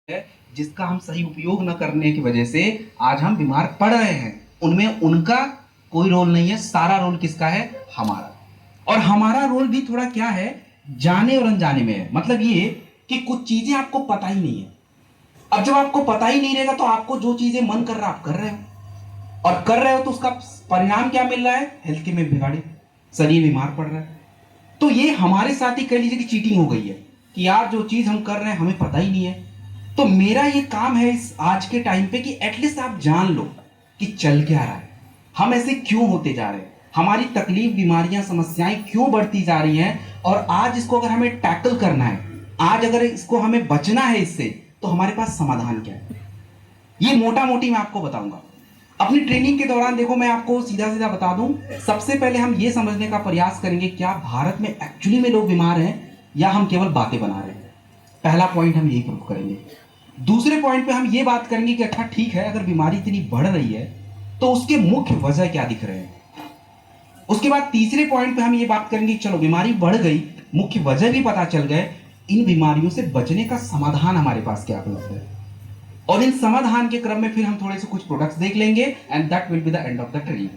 है जिसका हम सही उपयोग न करने की वजह से आज हम बीमार पड़ रहे हैं। उनमें उनका कोई रोल नहीं है, सारा रोल किसका है? हमारा। और हमारा रोल भी थोड़ा क्या है, जाने और अनजाने में है। मतलब ये कि कुछ चीजें आपको पता ही नहीं है। अब जब आपको पता ही नहीं रहेगा तो आपको जो चीजें मन कर रहा है आप कर रहे हो, और कर रहे हो तो उसका परिणाम क्या मिल रहा है? हेल्थ के में बिगाड़े, शरीर बीमार पड़ रहा है। तो ये हमारे साथ ही कह लीजिए कि चीटिंग हो गई है कि यार जो चीज हम कर रहे हैं हमें पता ही नहीं है। तो मेरा ये काम है इस आज के टाइम पे कि एटलीस्ट आप जान लो कि चल क्या रहा है, हम ऐसे क्यों होते जा रहे हैं, हमारी तकलीफ, बीमारियां, समस्याएं क्यों बढ़ती जा रही हैं, और आज इसको अगर हमें टैकल करना है, आज अगर इसको हमें बचना है इससे, तो हमारे पास समाधान क्या है, ये मोटा मोटी मैं आपको बताऊंगा। अपनी ट्रेनिंग के दौरान देखो, मैं आपको सीधा सीधा बता दूं, सबसे पहले हम ये समझने का प्रयास करेंगे क्या भारत में एक्चुअली में लोग बीमार हैं या हम केवल बातें बना रहे हैं। पहला पॉइंट हम यही प्रूव करेंगे। दूसरे पॉइंट पे हम ये बात करेंगे कि अच्छा ठीक है, अगर बीमारी इतनी बढ़ रही है तो उसके मुख्य वजह क्या दिख रहे हैं। उसके बाद तीसरे पॉइंट पे हम ये बात करेंगे, चलो बीमारी बढ़ गई, मुख्य वजह भी पता चल गए, इन बीमारियों से बचने का समाधान हमारे पास क्या उपलब्ध है। और इन समाधान के क्रम में फिर हम थोड़े से कुछ प्रोडक्ट्स देख लेंगे and that will be the end of the training.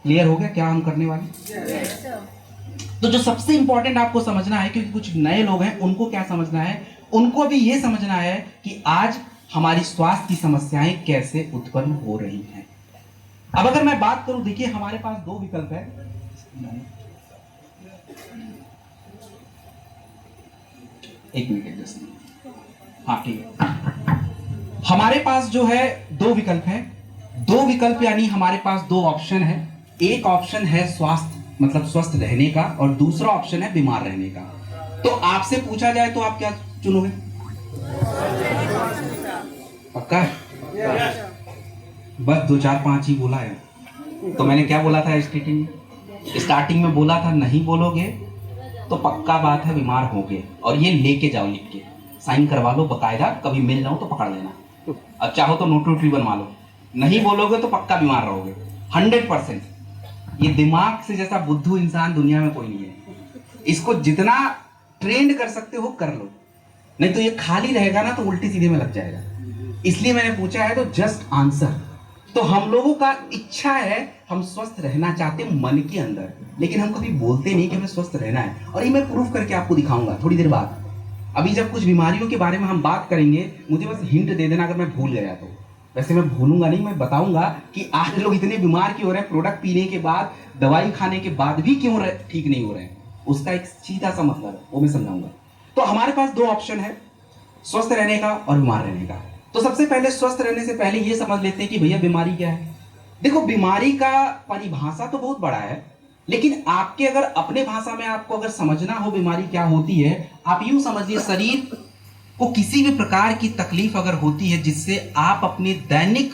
Clear हो गया क्या हम करने वाले? तो जो सबसे इंपॉर्टेंट आपको समझना है, क्योंकि कुछ नए लोग हैं, उनको क्या समझना है, उनको अभी ये समझना है कि आज हमारी स्वास्थ्य की समस्याएं कैसे उत्पन्न हो रही हैं। अब अगर मैं बात करूं, देखिए हमारे पास दो विकल्प है। एक मिनट जस्ट, हाँ ठीक है। हमारे पास जो है दो विकल्प है, दो विकल्प यानी हमारे पास दो ऑप्शन है। एक ऑप्शन है स्वास्थ्य मतलब स्वस्थ रहने का, और दूसरा ऑप्शन है बीमार रहने का। तो आपसे पूछा जाए तो आप क्या चुनोगे? पक्का है? बस 2 4 5 ही बोला है। तो मैंने क्या बोला था स्टार्टिंग में बोला था, नहीं बोलोगे तो पक्का बात है बीमार होगे। और ये लेके जाओ, लिख के साइन करवा लो बकायदा, कभी मिल जाओ तो पकड़ लेना, अब चाहो तो नोट वोट बनवा लो। नहीं बोलोगे तो पक्का बीमार रहोगे 100%। ये दिमाग से जैसा बुद्धू इंसान दुनिया में कोई नहीं है। इसको जितना ट्रेंड कर सकते हो कर लो, नहीं तो ये खाली रहेगा ना तो उल्टी सीधे में लग जाएगा। इसलिए मैंने पूछा है तो जस्ट आंसर। तो हम लोगों का इच्छा है, हम स्वस्थ रहना चाहते हैं मन के अंदर, लेकिन हम कभी बोलते नहीं कि हमें स्वस्थ रहना है। और ये मैं प्रूफ करके आपको दिखाऊंगा थोड़ी देर बाद। अभी जब कुछ बीमारियों के बारे में हम बात करेंगे, मुझे बस हिंट दे देना अगर मैं भूल गया तो। वैसे मैं भूलूंगा नहीं, मैं बताऊंगा कि आज लोग इतने बीमार क्यों हो रहे हैं, प्रोडक्ट पीने के बाद, दवाई खाने के बाद भी क्यों ठीक नहीं हो रहे हैं, उसका एक सीधा सा मतलब है, वो मैं समझाऊंगा। तो हमारे पास दो ऑप्शन है, स्वस्थ रहने का और बीमार रहने का। तो सबसे पहले स्वस्थ रहने से पहले ये समझ लेते हैं कि भैया बीमारी क्या है। देखो, बीमारी का परिभाषा तो बहुत बड़ा है, लेकिन आपके अगर अपने भाषा में आपको अगर समझना हो बीमारी क्या होती है, आप यूं समझिए, शरीर को किसी भी प्रकार की तकलीफ अगर होती है जिससे आप अपने दैनिक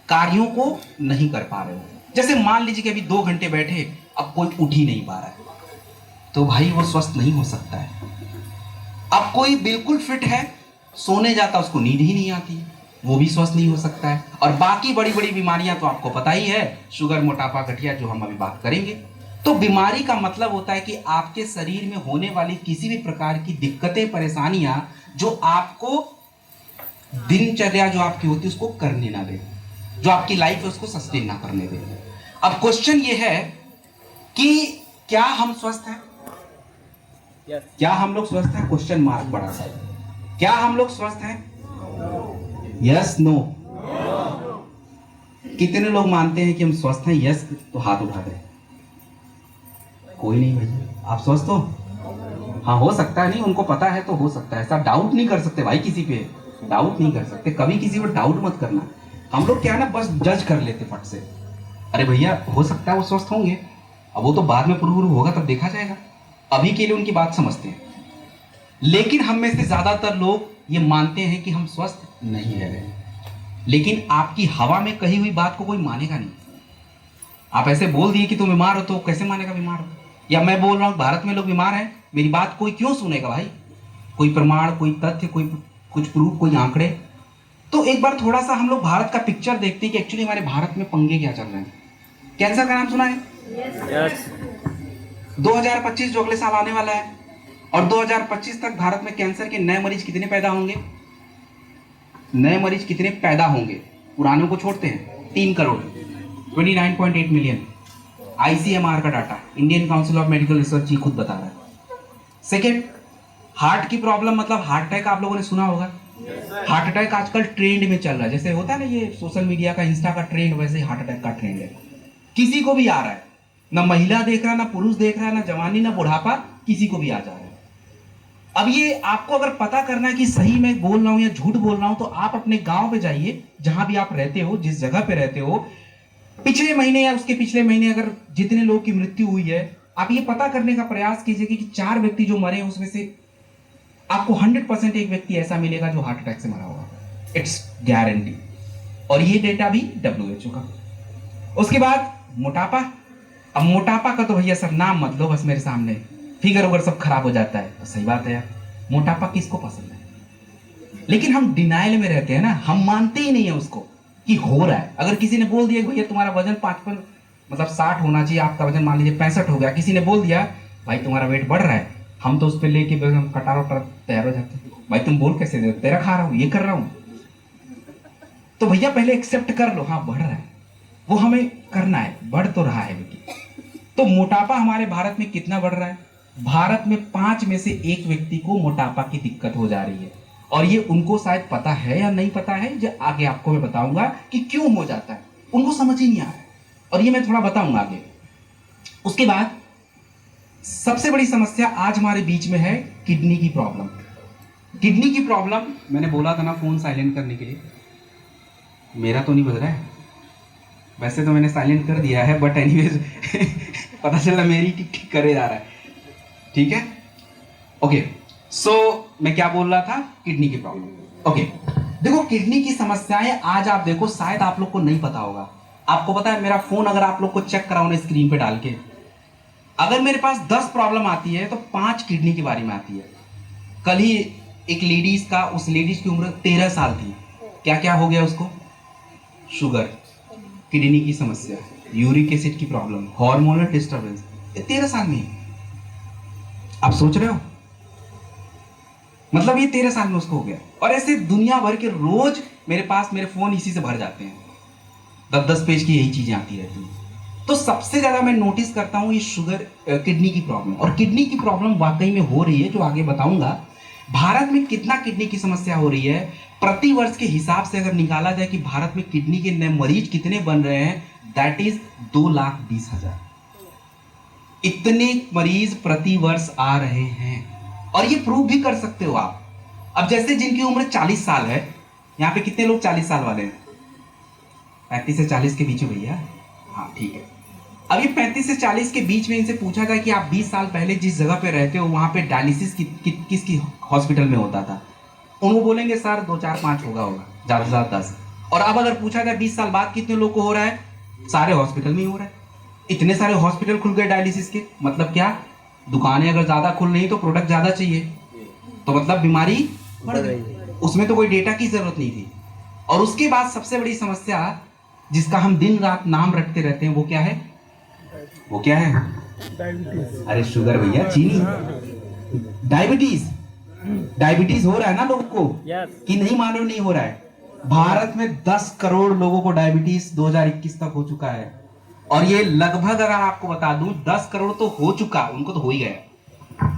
कार्यों को नहीं कर पा रहे हो। जैसे मान लीजिए कि अभी 2 घंटे बैठे, अब कोई उठ ही नहीं पा रहा है, तो भाई वो स्वस्थ नहीं हो सकता है। अब कोई बिल्कुल फिट है, सोने जाता उसको नींद ही नहीं आती, वो भी स्वस्थ नहीं हो सकता है। और बाकी बड़ी बड़ी बीमारियां तो आपको पता ही है, शुगर, मोटापा, गठिया, जो हम अभी बात करेंगे। तो बीमारी का मतलब होता है कि आपके शरीर में होने वाली किसी भी प्रकार की दिक्कतें, परेशानियां जो आपको दिनचर्या जो आपकी होती है उसको करने ना दे, जो आपकी लाइफ है उसको सस्टेन ना करने दे। अब क्वेश्चन ये है कि क्या हम स्वस्थ हैं? क्या हम लोग स्वस्थ हैं? क्वेश्चन मार्क बड़ा सा। क्या हम लोग स्वस्थ हैं? Yes, no? कितने लोग मानते हैं कि हम स्वस्थ हैं? यस तो हाथ उठा दें। कोई नहीं भैया, आप स्वस्थ हो? हाँ, हो सकता है, नहीं उनको पता है तो हो सकता है, ऐसा डाउट नहीं कर सकते भाई, किसी पे डाउट नहीं कर सकते, कभी किसी पर डाउट मत करना। हम लोग क्या है ना, बस जज कर लेते फट से, अरे भैया हो सकता है वो स्वस्थ होंगे, अब वो तो बाद में प्रूव होगा तब देखा जाएगा, अभी के लिए उनकी बात समझते हैं। लेकिन हम में से ज्यादातर लोग ये मानते हैं कि हम स्वस्थ नहीं रह रहे, लेकिन आपकी हवा में कही हुई बात को कोई मानेगा नहीं। आप ऐसे बोल दिए कि तुम बीमार हो तो कैसे मानेगा बीमार हो, या मैं बोल रहा हूं भारत में लोग बीमार हैं, मेरी बात कोई क्यों सुनेगा भाई? कोई प्रमाण, कोई तथ्य, कोई कुछ प्रूफ, कोई आंकड़े। तो एक बार थोड़ा सा हम लोग भारत का पिक्चर देखते हैं कि एक्चुअली हमारे भारत में पंगे क्या चल रहे हैं। कैंसर का नाम सुना है? यस। 2025 जो अगले साल आने वाला है, और 2025 तक भारत में कैंसर के नए मरीज कितने पैदा होंगे? नए मरीज कितने पैदा होंगे, पुरानों को छोड़ते हैं, 3 करोड़, 29.8 मिलियन। ICMR का data, Indian council of medical research, ये खुद बता रहा है। सेकेंड, हार्ट की प्रॉब्लम, मतलब हार्ट अटैक आप लोगों ने सुना होगा। हार्ट अटैक आजकल ट्रेंड में चल रहा है, जैसे होता है ना ये सोशल मीडिया का, इंस्टा का ट्रेंड, वैसे ही हार्ट अटैक का ट्रेंड है। किसी को भी आ रहा है, ना महिला देख रहा है, ना पुरुष देख रहा है, ना जवानी, ना बुढ़ापा, किसी को भी आ जा रहा है। अब ये आपको अगर पता करना है कि सही मैं बोल रहा हूं या झूठ बोल रहा हूं, तो आप अपने गांव पे जाइए, जहां भी आप रहते हो, जिस जगह पे रहते हो, पिछले महीने या उसके पिछले महीने अगर जितने लोगों की मृत्यु हुई है, आप ये पता करने का प्रयास कीजिए कि 4 व्यक्ति जो मरे हैं उसमें से आपको 100% एक व्यक्ति ऐसा मिलेगा जो हार्ट अटैक से मरा होगा। It's guarantee. और ये डेटा भी WHO का। उसके बाद मोटापा। अब मोटापा का तो भैया सर नाम मत लो बस मेरे सामने, फिगर वगर सब खराब हो जाता है। तो सही बात है यार, मोटापा किसको पसंद है, लेकिन हम डिनाइल में रहते हैं ना, हम मानते ही नहीं है उसको कि हो रहा है। अगर किसी ने बोल दिया भैया तुम्हारा वजन 55 मतलब 60 होना चाहिए, आपका वजन मान लीजिए 65 हो गया, किसी ने बोल दिया भाई तुम्हारा वेट बढ़ रहा है, हम तो उस पर लेके हम कटार वटार तैयार हो जाते हैं। भाई तुम बोल कैसे दे, तेरा खा रहा हूँ, ये कर रहा हूँ। तो भैया पहले एक्सेप्ट कर लो, हाँ बढ़ रहा है, वो हमें करना है, बढ़ तो रहा है बेटी। तो मोटापा हमारे भारत में कितना बढ़ रहा है? भारत में 5 में से 1 व्यक्ति को मोटापा की दिक्कत हो जा रही है। और ये उनको शायद पता है या नहीं पता है, जो आगे आपको मैं बताऊंगा कि क्यों हो जाता है, उनको समझ ही नहीं आ रहा है, और ये मैं थोड़ा बताऊंगा आगे। उसके बाद सबसे बड़ी समस्या आज हमारे बीच में है किडनी की प्रॉब्लम। किडनी की प्रॉब्लम, मैंने बोला था ना फोन साइलेंट करने के लिए, मेरा तो नहीं बज रहा है, वैसे तो मैंने साइलेंट कर दिया है, बट एनीवेज पता चला मेरी टिक करे जा रहा है। ठीक है, ओके। सो मैं क्या बोल रहा था, किडनी की प्रॉब्लम। ओके, देखो किडनी की समस्याएं आज आप देखो, शायद आप लोग को नहीं पता होगा। आपको पता है मेरा फोन अगर आप लोग को चेक कराओ ना स्क्रीन पे डाल के, अगर मेरे पास 10 प्रॉब्लम आती है तो 5 किडनी के बारे में आती है। कल ही एक लेडीज का, उस लेडीज की उम्र 13 साल थी, क्या क्या हो गया उसको, शुगर, किडनी की समस्या, यूरिक एसिड की प्रॉब्लम, हार्मोनल डिस्टर्बेंस, 13 साल में। आप सोच रहे हो, मतलब ये 13 साल में उसको हो गया। और ऐसे दुनिया भर के रोज मेरे पास मेरे फोन इसी से भर जाते हैं, 10-10 पेज की यही चीजें आती रहती हैं। तो सबसे ज्यादा मैं नोटिस करता हूं ये शुगर, किडनी की प्रॉब्लम। और किडनी की प्रॉब्लम वाकई में हो रही है, जो आगे बताऊंगा। भारत में कितना किडनी की समस्या हो रही है, प्रति वर्ष के हिसाब से अगर निकाला जाए कि भारत में किडनी के नए मरीज कितने बन रहे हैं, दैट इज 2,20,000। इतने मरीज प्रति वर्ष आ रहे हैं, और ये प्रूव भी कर सकते हो आप। अब जैसे जिनकी उम्र 40 साल है, यहाँ पे कितने लोग 40 साल वाले हैं? 35 से 40 के बीच में भैया, हाँ ठीक है। अब ये 35 से 40 के बीच में इनसे पूछा जाए कि आप 20 साल पहले जिस जगह पे रहते हो वहां पे डायलिसिस किसकी हॉस्पिटल में होता था, उनको बोलेंगे सर 2, 4, 5 होगा ज्यादा से ज्यादा 10। और अब अगर पूछा जाए 20 साल बाद कितने लोग को हो रहा है, सारे हॉस्पिटल में ही हो रहा है। इतने सारे हॉस्पिटल खुल गए डायलिसिस के, मतलब क्या, दुकानें अगर ज्यादा खुल रही तो प्रोडक्ट ज्यादा चाहिए, तो मतलब बीमारी बढ़ गई। उसमें तो कोई डेटा की जरूरत नहीं थी। और उसके बाद सबसे बड़ी समस्या जिसका हम दिन रात नाम रटते रहते हैं, वो क्या है, वो क्या है, अरे शुगर भैया, चीनी, डायबिटीज। डायबिटीज हो रहा है ना लोगों को, कि नहीं मानो नहीं हो रहा है। भारत में 10 करोड़ लोगों को डायबिटीज 2021 तक हो चुका है। और ये लगभग अगर आपको बता दूं 10 करोड़ तो हो चुका, उनको तो हो ही गया।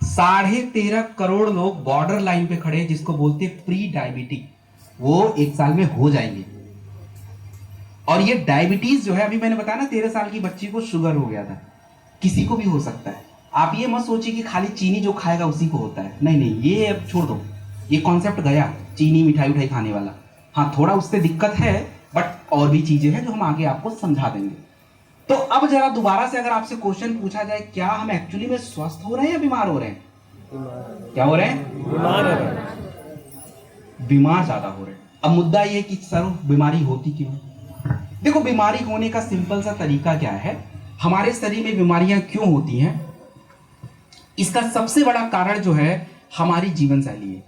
13.5 करोड़ लोग बॉर्डर लाइन पे खड़े, जिसको बोलते प्री डायबिटिक, वो 1 साल में हो जाएंगे। और ये डायबिटीज जो है, अभी मैंने बताया ना 13 साल की बच्ची को शुगर हो गया था, किसी को भी हो सकता है। आप ये मत सोचिए कि खाली चीनी जो खाएगा उसी को होता है, नहीं नहीं, ये अब छोड़ दो, ये कॉन्सेप्ट गया चीनी मिठाई उठाई खाने वाला। हाँ थोड़ा उससे दिक्कत है, बट और भी चीजें हैं जो हम आगे आपको समझा देंगे। तो अब जरा दोबारा से अगर आपसे क्वेश्चन पूछा जाए, क्या हम एक्चुअली में स्वस्थ हो रहे हैं या बीमार हो रहे हैं? क्या हो रहे हैं? बीमार हो रहे हैं, बीमार ज्यादा हो रहे हैं। अब मुद्दा ये कि सर बीमारी होती क्यों? देखो बीमारी होने का सिंपल सा तरीका क्या है, हमारे शरीर में बीमारियां क्यों होती हैं, इसका सबसे बड़ा कारण जो है हमारी जीवन शैली है।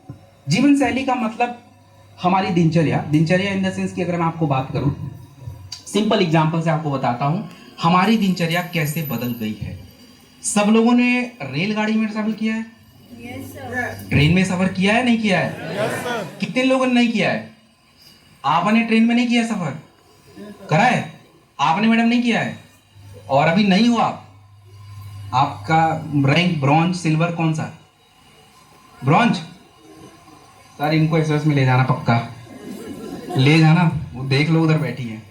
जीवन शैली का मतलब हमारी दिनचर्या, दिनचर्या इन द सेंस की अगर मैं आपको बात करूं, सिंपल एग्जांपल से आपको बताता हूं हमारी दिनचर्या कैसे बदल गई है। सब लोगों ने रेलगाड़ी में ट्रैवल किया है? yes, ट्रेन में सफर किया है, नहीं किया है? yes, कितने लोगों ने नहीं किया है? आपने ट्रेन में नहीं किया सफर, करा है आपने मैडम? नहीं किया है। और अभी नहीं हो आप, आपका रैंक ब्रॉन्ज सिल्वर कौन सा? ब्रॉन्ज। सर इनको एक्सप्रेस में ले जाना, पक्का ले जाना, वो देख लो उधर बैठी है।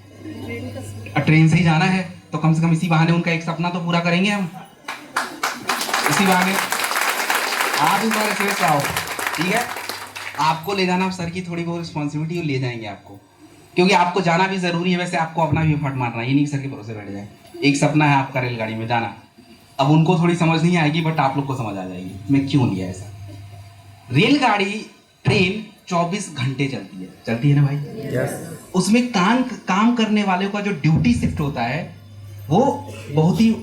ट्रेन से ही जाना है तो कम से कम इसी बहाने उनका एक सपना तो पूरा करेंगे हम, इसी बहाने। आप इस बार एक्सप्रेस आओ, ठीक है? आपको ले जाना सर की थोड़ी बहुत रिस्पॉन्सिबिलिटी, ले जाएंगे आपको, क्योंकि आपको जाना भी जरूरी है। वैसे आपको अपना भी एफर्ट मारना है, ये नहीं सर के भरोसे बैठ जाए। एक सपना है आपका रेलगाड़ी में जाना। अब उनको थोड़ी समझ नहीं आएगी, बट आप लोग को समझ आ जाएगी मैं क्यों लिया ऐसा। रेलगाड़ी ट्रेन 24 घंटे चलती है ना भाई? yes. उसमें काम करने वाले का जो ड्यूटी शिफ्ट होता है वो बहुत ही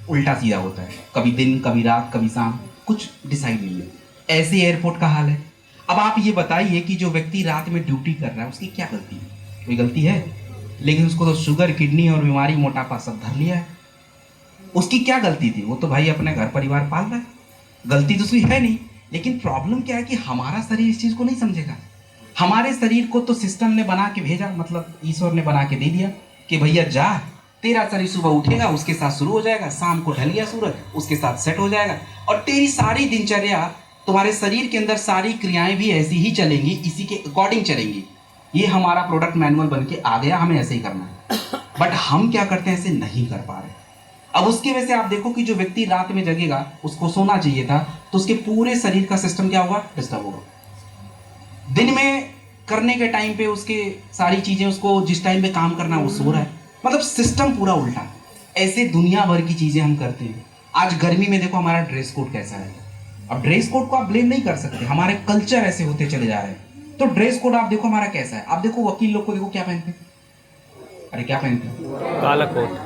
उल्टा सीधा होता है, कभी दिन कभी रात कभी शाम, कुछ डिसाइड नहीं है। ऐसे एयरपोर्ट का हाल है। अब आप ये बताइए कि जो व्यक्ति रात में ड्यूटी कर रहा है उसकी क्या गलती है? कोई गलती है? लेकिन उसको तो शुगर, किडनी और बीमारी, मोटापा सब धर लिया है। उसकी क्या गलती थी? वो तो भाई अपने घर परिवार पाल रहा है, गलती तो उसकी है नहीं। लेकिन प्रॉब्लम क्या है कि हमारा शरीर इस चीज को नहीं समझेगा। हमारे शरीर को तो सिस्टम ने बना के भेजा, मतलब ईश्वर ने बना के दे दिया कि भैया जा, तेरा शरीर सुबह उठेगा उसके साथ शुरू हो जाएगा, शाम को ढल गया सूरज उसके साथ सेट हो जाएगा, और तेरी सारी दिनचर्या, तुम्हारे शरीर के अंदर सारी क्रियाएं भी ऐसी ही चलेंगी, इसी के अकॉर्डिंग चलेंगी। ये हमारा प्रोडक्ट मैनुअल बन के आ गया, हमें ऐसे ही करना है। बट हम क्या करते हैं, ऐसे नहीं कर पा रहे। अब उसकी वजह से आप देखो कि जो व्यक्ति रात में जगेगा उसको सोना चाहिए था, तो उसके पूरे शरीर का सिस्टम क्या होगा? डिस्टर्ब होगा। दिन में करने के टाइम पे उसके सारी चीजें, उसको जिस टाइम पे काम करना वो सो रहा है, मतलब सिस्टम पूरा उल्टा। ऐसे दुनिया भर की चीजें हम करते हैं। आज गर्मी में देखो हमारा ड्रेस कोड कैसा है। अब ड्रेस कोड को आप ब्लेम नहीं कर सकते, हमारे कल्चर ऐसे होते चले जा रहे हैं। तो ड्रेस कोड आप देखो हमारा कैसा है। आप देखो वकील लोग को देखो क्या पहनते हैं, अरे क्या पहनते हैं? काला कोट,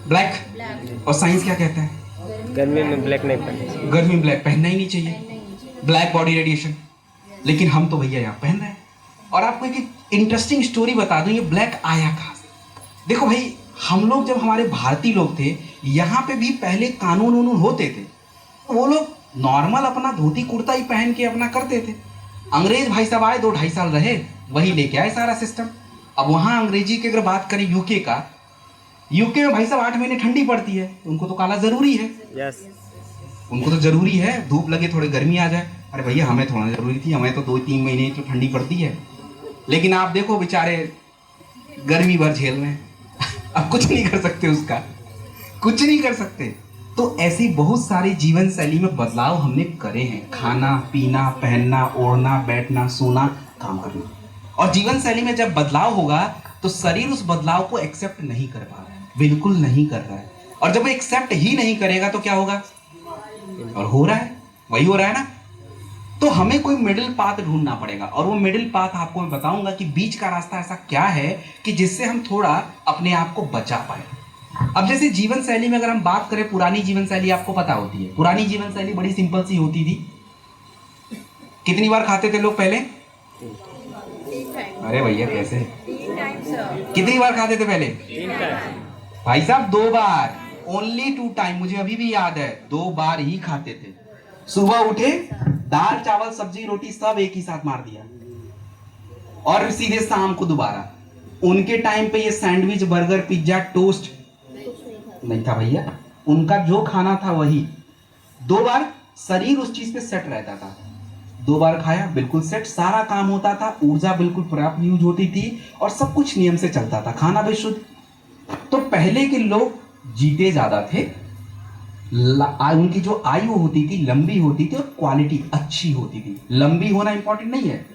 ब्लैक। और साइंस क्या कहता है? गर्मी में ब्लैक नहीं पहनना, गर्मी में ब्लैक पहनना ही नहीं चाहिए, ब्लैक बॉडी रेडिएशन। लेकिन हम तो भैया यहाँ पहन रहे हैं। और आपको एक इंटरेस्टिंग स्टोरी बता दूं, ये ब्लैक आया कहाँ से। देखो भाई, हम लोग जब हमारे भारतीय लोग थे यहाँ पे भी पहले कानून वानून होते थे, वो लोग नॉर्मल अपना धोती कुर्ता ही पहन के अपना करते थे। अंग्रेज भाई साहब आए, 2-2.5 साल रहे, वही लेके आए सारा सिस्टम। अब वहाँ अंग्रेजी की अगर बात करें यूके का, यूके में भाई साहब 8 महीने ठंडी पड़ती है, तो उनको तो काला जरूरी है। yes. उनको तो जरूरी है, धूप लगे थोड़ी गर्मी आ जाए। अरे भैया हमें थोड़ा जरूरी थी, हमें तो 2-3 महीने तो ठंडी पड़ती है। लेकिन आप देखो बेचारे गर्मी भर झेल रहे हैं। अब कुछ नहीं कर सकते, उसका कुछ नहीं कर सकते। तो ऐसी बहुत सारी जीवन शैली में बदलाव हमने करे हैं, खाना पीना, पहनना, ओढ़ना, बैठना, सोना, काम करना। और जीवन शैली में जब बदलाव होगा तो शरीर उस बदलाव को एक्सेप्ट नहीं कर पा रहा है, बिल्कुल नहीं कर रहा है। और जब वो एक्सेप्ट ही नहीं करेगा तो क्या होगा? और हो रहा है, वही हो रहा है ना। तो हमें कोई मिडिल पाथ ढूंढना पड़ेगा, और वो मिडिल पाथ आपको मैं बताऊंगा कि बीच का रास्ता ऐसा क्या है कि जिससे हम थोड़ा अपने आप को बचा पाए। अब जैसे जीवन शैली में अगर हम बात करें, पुरानी जीवन शैली आपको पता होती है। पुरानी जीवन शैली बड़ी सिंपल सी होती थी। कितनी बार खाते थे लोग पहले? अरे भैया कैसे, कितनी बार खाते थे पहले? 3 टाइम। भाई साहब 2 बार, ओनली 2 टाइम। मुझे अभी भी याद है, 2 बार ही खाते थे। सुबह उठे, दाल चावल सब्जी रोटी सब एक ही साथ मार दिया, और सीधे शाम को दोबारा। उनके टाइम पे ये सैंडविच, बर्गर, पिज्जा, टोस्ट नहीं था भैया। उनका जो खाना था वही 2 बार। शरीर उस चीज पे सेट रहता था, 2 बार खाया बिल्कुल सेट, सारा काम होता था, ऊर्जा बिल्कुल पर्याप्त यूज होती थी, और सब कुछ नियम से चलता था, खाना भी शुद्ध। तो पहले के लोग जीते ज्यादा थे, उनकी जो आयु होती थी लंबी होती थी, और क्वालिटी अच्छी होती थी। लंबी होना इंपॉर्टेंट नहीं है,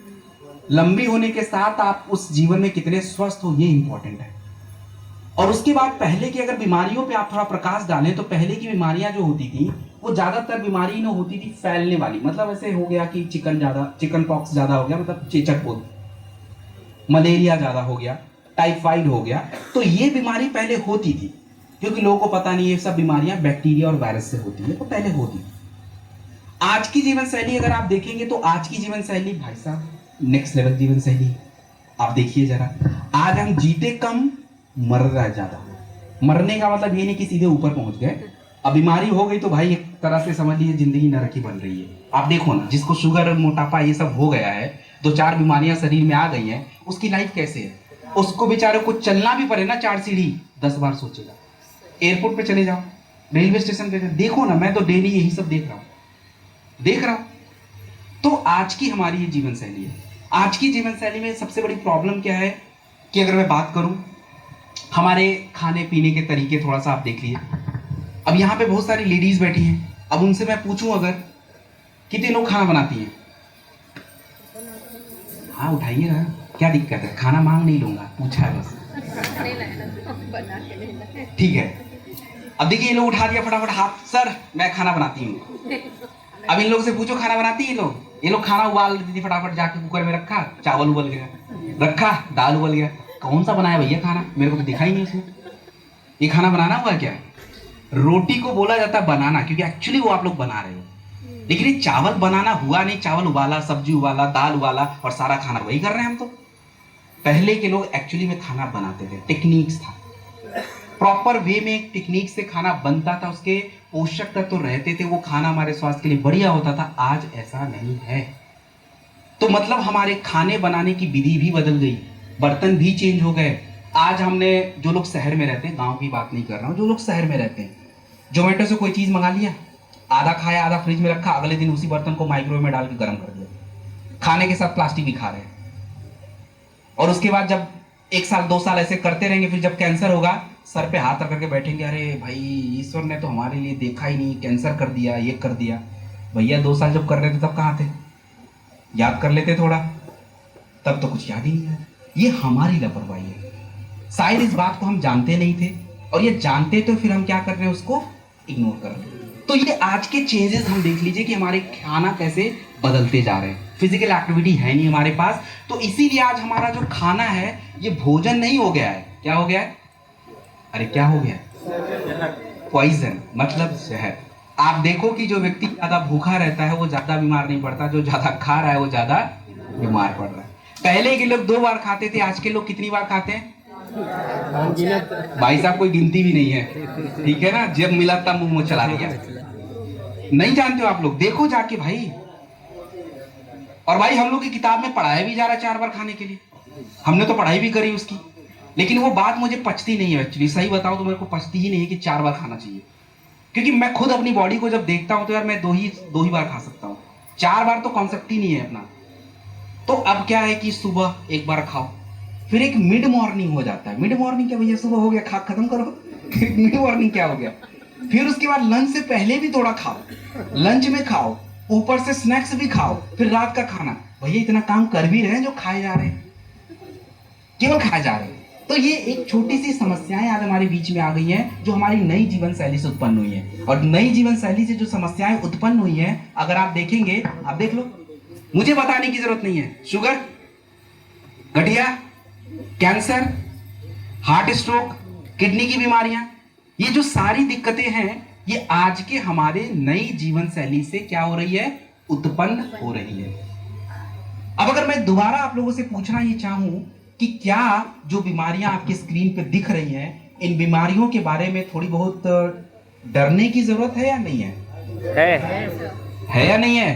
लंबी होने के साथ आप उस जीवन में कितने स्वस्थ हो ये इंपॉर्टेंट है। और उसके बाद पहले की अगर बीमारियों पे आप थोड़ा प्रकाश डालें तो पहले की बीमारियां जो होती थी वो ज्यादातर बीमारी न होती थी फैलने वाली, मतलब ऐसे हो गया कि चिकन पॉक्स ज्यादा हो गया, मतलब चेचक पोत, मलेरिया ज्यादा हो गया, टाइफाइड हो गया। तो ये बीमारी पहले होती थी, क्योंकि लोगों को पता नहीं ये सब बीमारियां बैक्टीरिया और वायरस से होती है, तो पहले होती। आज की जीवन शैली अगर आप देखेंगे तो आज की जीवन शैली भाई साहब नेक्स्ट लेवल जीवन शैली। आप देखिए जरा, आज हम जीते कम, मर रहा है ज्यादा। मरने का मतलब ये नहीं कि सीधे ऊपर पहुंच गए। अब बीमारी हो गई तो भाई एक तरह से समझ लीजिए जिंदगी नरक की बन रही है। आप देखो ना, जिसको शुगर, मोटापा ये सब हो गया है, दो चार बीमारियां शरीर में आ गई हैं, उसकी लाइफ कैसे है? उसको बेचारे को चलना भी पड़े ना 4 सीढ़ी, 10 बार सोचेगा। एयरपोर्ट पे चले जाओ, रेलवे स्टेशन पे देखो ना, मैं तो डेली यही सब देख रहा हूं। तो आज की हमारी ये जीवन शैली है। आज की जीवन शैली में सबसे बड़ी प्रॉब्लम क्या है कि अगर मैं बात करूं हमारे खाने पीने के तरीके, थोड़ा सा आप देख लीजिए। अब यहाँ पे बहुत सारी लेडीज बैठी हैं, अब उनसे मैं पूछूं अगर कितने लोग खाना बनाती हैं? हाँ उठाइए ना, क्या दिक्कत है? खाना मांग नहीं लूंगा, पूछा है बस। ठीक है, अब देखिए ये लोग उठा दिया फटाफट हाथ, सर मैं खाना बनाती हूँ। अब इन लोग से पूछो खाना बनाती है ये लोग खाना उबाल देती थी, फटाफट जाके कुकर में रखा, चावल उबल गया, रखा दाल उबल गया। कौन सा बनाया भैया खाना? मेरे को तो दिखाई नहीं उसमें। ये खाना बनाना हुआ क्या? रोटी को बोला जाता है बनाना, क्योंकि एक्चुअली वो आप लोग बना रहे हो, लेकिन ये चावल बनाना हुआ नहीं। चावल उबाला, सब्जी उबाला, दाल उबाला और सारा खाना वही कर रहे हैं हम। तो पहले के लोग एक्चुअली में खाना बनाते थे, टेक्निक्स था, प्रॉपर वे में एक टेक्निक से खाना बनता था, उसके पोषक तत्व तो रहते थे, वो खाना हमारे स्वास्थ्य के लिए बढ़िया होता था। आज ऐसा नहीं है। तो मतलब हमारे खाने बनाने की विधि भी बदल गई, बर्तन भी चेंज हो गए। आज हमने, जो लोग शहर में रहते हैं, गांव की बात नहीं कर रहा हूं, जो लोग शहर में रहते हैं, जोमेटो से कोई चीज मंगा लिया, आधा खाया आधा फ्रिज में रखा, अगले दिन उसी बर्तन को माइक्रोवेव में डाल के गर्म कर दिया, खाने के साथ प्लास्टिक भी खा रहे हैं। और उसके बाद जब 1 साल 2 साल ऐसे करते रहेंगे, फिर जब कैंसर होगा सर पे हाथ रख करके बैठेंगे, अरे भाई ईश्वर ने तो हमारे लिए देखा ही नहीं, कैंसर कर दिया, ये कर दिया। भैया 2 साल जब कर रहे थे तब कहाँ थे? याद कर लेते थोड़ा, तब तो कुछ याद ही नहीं है। ये हमारी लापरवाही है। शायद इस बात को हम जानते नहीं थे, और ये जानते तो फिर हम क्या कर रहे हैं, उसको इग्नोर कर रहे हैं। तो ये आज के चेंजेस हम देख लीजिए कि हमारे खाना कैसे बदलते जा रहे हैं। फिजिकल एक्टिविटी है नहीं हमारे पास, तो इसीलिए आज हमारा जो खाना है ये भोजन नहीं हो गया है। क्या हो गया है? अरे क्या हो गया? पॉइजन, मतलब जहर। आप देखो कि जो व्यक्ति ज्यादा भूखा रहता है वो ज्यादा बीमार नहीं पड़ता, जो ज्यादा खा रहा है वो ज्यादा बीमार पड़ रहा है। पहले के लोग 2 बार खाते थे, आज के लोग कितनी बार खाते हैं? भाई साहब कोई गिनती भी नहीं है, ठीक है ना? जब मिला तब मुंह में चला दिया। नहीं जानते हो आप लोग? देखो जाके भाई। और भाई हम लोग की किताब में पढ़ाया भी जा रहा है 4 बार खाने के लिए, हमने तो पढ़ाई भी करी उसकी, लेकिन वो बात मुझे पचती नहीं है। एक्चुअली सही बताओ तो मेरे को पचती ही नहीं है कि 4 बार खाना चाहिए, क्योंकि मैं खुद अपनी बॉडी को जब देखता हूं तो यार मैं दो ही बार खा सकता हूं, 4 बार तो कॉन्सेप्ट ही नहीं है अपना। तो अब क्या है कि सुबह 1 बार खाओ, फिर एक मिड मॉर्निंग हो जाता है। मिड मॉर्निंग क्या भैया? सुबह हो गया, खा खत्म करो। मिड मॉर्निंग क्या हो गया? फिर उसके बाद लंच से पहले भी थोड़ा खाओ, लंच में खाओ, ऊपर से स्नैक्स भी खाओ, फिर रात का खाना। भैया इतना काम कर भी रहे हैं जो खाए जा रहे हैं, केवल खाए जा रहे हैं। तो ये एक छोटी सी समस्याएं आज हमारे बीच में आ गई हैं, जो हमारी नई जीवन शैली से उत्पन्न हुई है। और नई जीवन शैली से जो समस्याएं उत्पन्न हुई हैं, अगर आप देखेंगे, आप देख लो, मुझे बताने की जरूरत नहीं है। शुगर, गठिया, कैंसर, हार्ट स्ट्रोक, किडनी की बीमारियां, ये जो सारी दिक्कतें हैं, ये आज के हमारे नई जीवन शैली से क्या हो रही है? उत्पन्न हो रही है। अब अगर मैं दोबारा आप लोगों से पूछना ये चाहूं कि क्या जो बीमारियां आपकी स्क्रीन पे दिख रही हैं, इन बीमारियों के बारे में थोड़ी बहुत डरने की जरूरत है या नहीं है? है या नहीं है?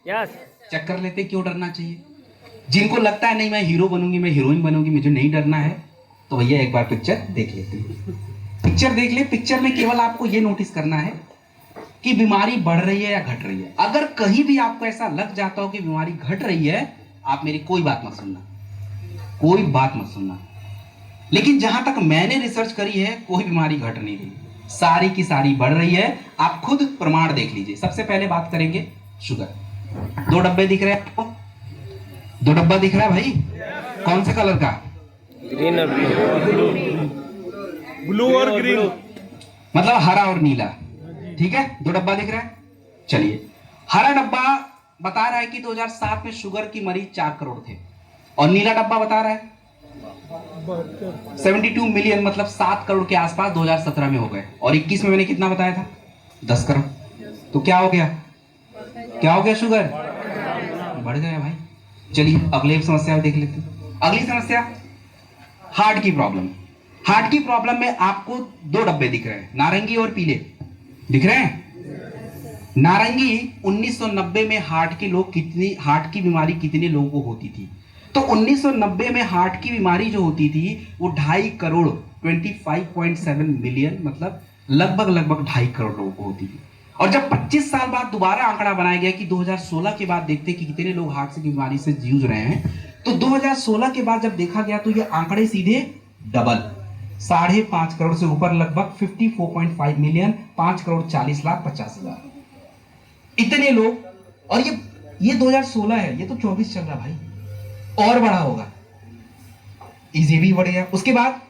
यस। चक्कर लेते क्यों डरना चाहिए? जिनको लगता है नहीं मैं हीरो बनूंगी, मैं हीरोइन बनूंगी, मुझे नहीं डरना है, तो भैया एक बार पिक्चर देख लेते हैं। पिक्चर देख ले। पिक्चर में केवल आपको ये नोटिस करना है कि बीमारी बढ़ रही है या घट रही है। अगर कहीं भी आपको ऐसा लग जाता हो कि बीमारी घट रही है, आप मेरी कोई बात मत सुनना, कोई बात मत सुनना। लेकिन जहां तक मैंने रिसर्च करी है, कोई बीमारी घट नहीं रही, सारी की सारी बढ़ रही है। आप खुद प्रमाण देख लीजिए। सबसे पहले बात करेंगे शुगर। 2 डब्बे दिख रहे हैं आपको? 2 डब्बा दिख रहा है भाई? कौन से कलर का? ग्रीन और ब्लू और ग्रीन, मतलब हरा और नीला, ठीक है? 2 डब्बा दिख रहा है। चलिए, हरा डब्बा बता रहा है कि 2007 में शुगर की मरीज 4 करोड़ थे, और नीला डब्बा बता रहा है 72 मिलियन, मतलब 7 करोड़ के आसपास 2017 में हो गए। और 21 में मैंने कितना बताया था? 10 करोड़। तो क्या हो गया? क्या हो गया? शुगर बढ़ गया भाई। चलिए अगली समस्या देख लेते हैं। अगली समस्या, हार्ट की प्रॉब्लम। हार्ट की प्रॉब्लम में आपको 2 डब्बे दिख रहे हैं, नारंगी और पीले दिख रहे हैं। नारंगी 1990 में हार्ट की बीमारी कितने लोगों को होती थी? तो 1990 में हार्ट की बीमारी जो होती थी वो 2.5 करोड़ 25.7 मिलियन, मतलब लगभग 2.5 करोड़ लोगों को होती थी। और जब 25 साल बाद दोबारा आंकड़ा बनाया गया कि 2016 के बाद देखते कि कितने लोग हार्ट की बीमारी से जूझ रहे हैं, तो 2016 के बाद जब देखा गया तो ये आंकड़े सीधे डबल 5.5 करोड़ से ऊपर लगभग 54.5 मिलियन, 5,40,50,000 इतने लोग। और ये 2016 है, ये तो 24 चल रहा भाई, और बड़ा होगा, ये भी बढ़ गया। उसके बाद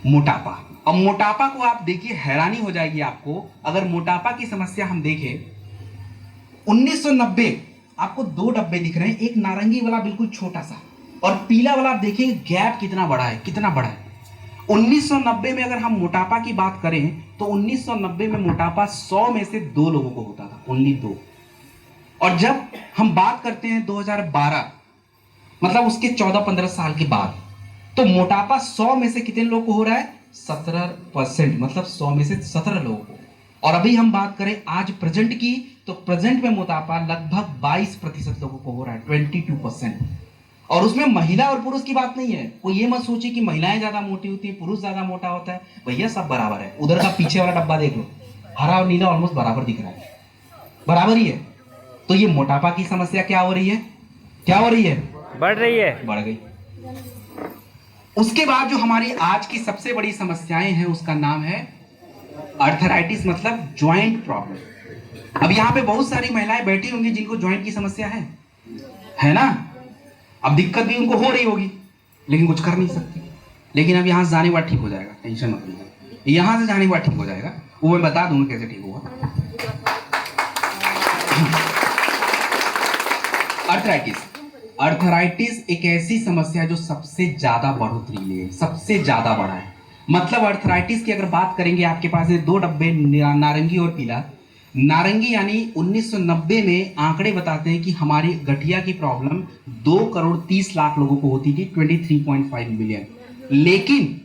मोटापा। अब मोटापा को आप देखिए, हैरानी हो जाएगी आपको अगर मोटापा की समस्या हम देखें। 1990 आपको 2 डब्बे दिख रहे हैं, एक नारंगी वाला बिल्कुल छोटा सा और पीला वाला। आप देखिए गैप कितना बड़ा है, कितना बड़ा है। 1990 में अगर हम मोटापा की बात करें तो 1990 में मोटापा 100 में से 2 लोगों को होता था, ओनली 2। और जब हम बात करते हैं 2012, मतलब उसके 14-15 साल के बाद, तो मोटापा 100 में से कितने लोगों को हो रहा है? 17%, मतलब 100 में से 17 लोगों को। और अभी हम बात करें आज प्रेजेंट की, तो प्रेजेंट में मोटापा लगभग 22% लोगों को हो रहा है, 22%। और उसमें महिला और पुरुष की बात नहीं है। कोई ये मत सोचिए कि महिलाएं ज्यादा मोटी होती है, पुरुष ज्यादा मोटा होता है। भैया सब बराबर है। उधर का पीछे वाला डब्बा देख लो, हरा और नीला ऑलमोस्ट बराबर दिख रहा है, बराबर ही है। तो ये मोटापा की समस्या क्या हो रही है? क्या हो रही है? बढ़ रही है, बढ़ गई। उसके बाद जो हमारी आज की सबसे बड़ी समस्याएं हैं उसका नाम है अर्थराइटिस, मतलब ज्वाइंट प्रॉब्लम। अब यहाँ पे बहुत सारी महिलाएं बैठी होंगी जिनको ज्वाइंट की समस्या है ना। अब दिक्कत भी उनको हो रही होगी लेकिन कुछ कर नहीं सकती। लेकिन अब यहाँ से जाने के बाद ठीक हो जाएगा, टेंशन मत लीजिए। यहाँ से जाने के बाद ठीक हो जाएगा, वो मैं बता दूंगा कैसे ठीक होगा। अर्थराइटिस एक ऐसी समस्या है जो सबसे ज्यादा बढ़ोतरी ले, सबसे ज्यादा बढ़ा है। मतलब अर्थराइटिस की अगर बात करेंगे, आपके पास है 2 डब्बे नारंगी और पीला। नारंगी यानी 1990 में आंकड़े बताते हैं कि हमारी गठिया की प्रॉब्लम 2,30,00,000 लोगों को होती थी, 23.5 मिलियन। लेकिन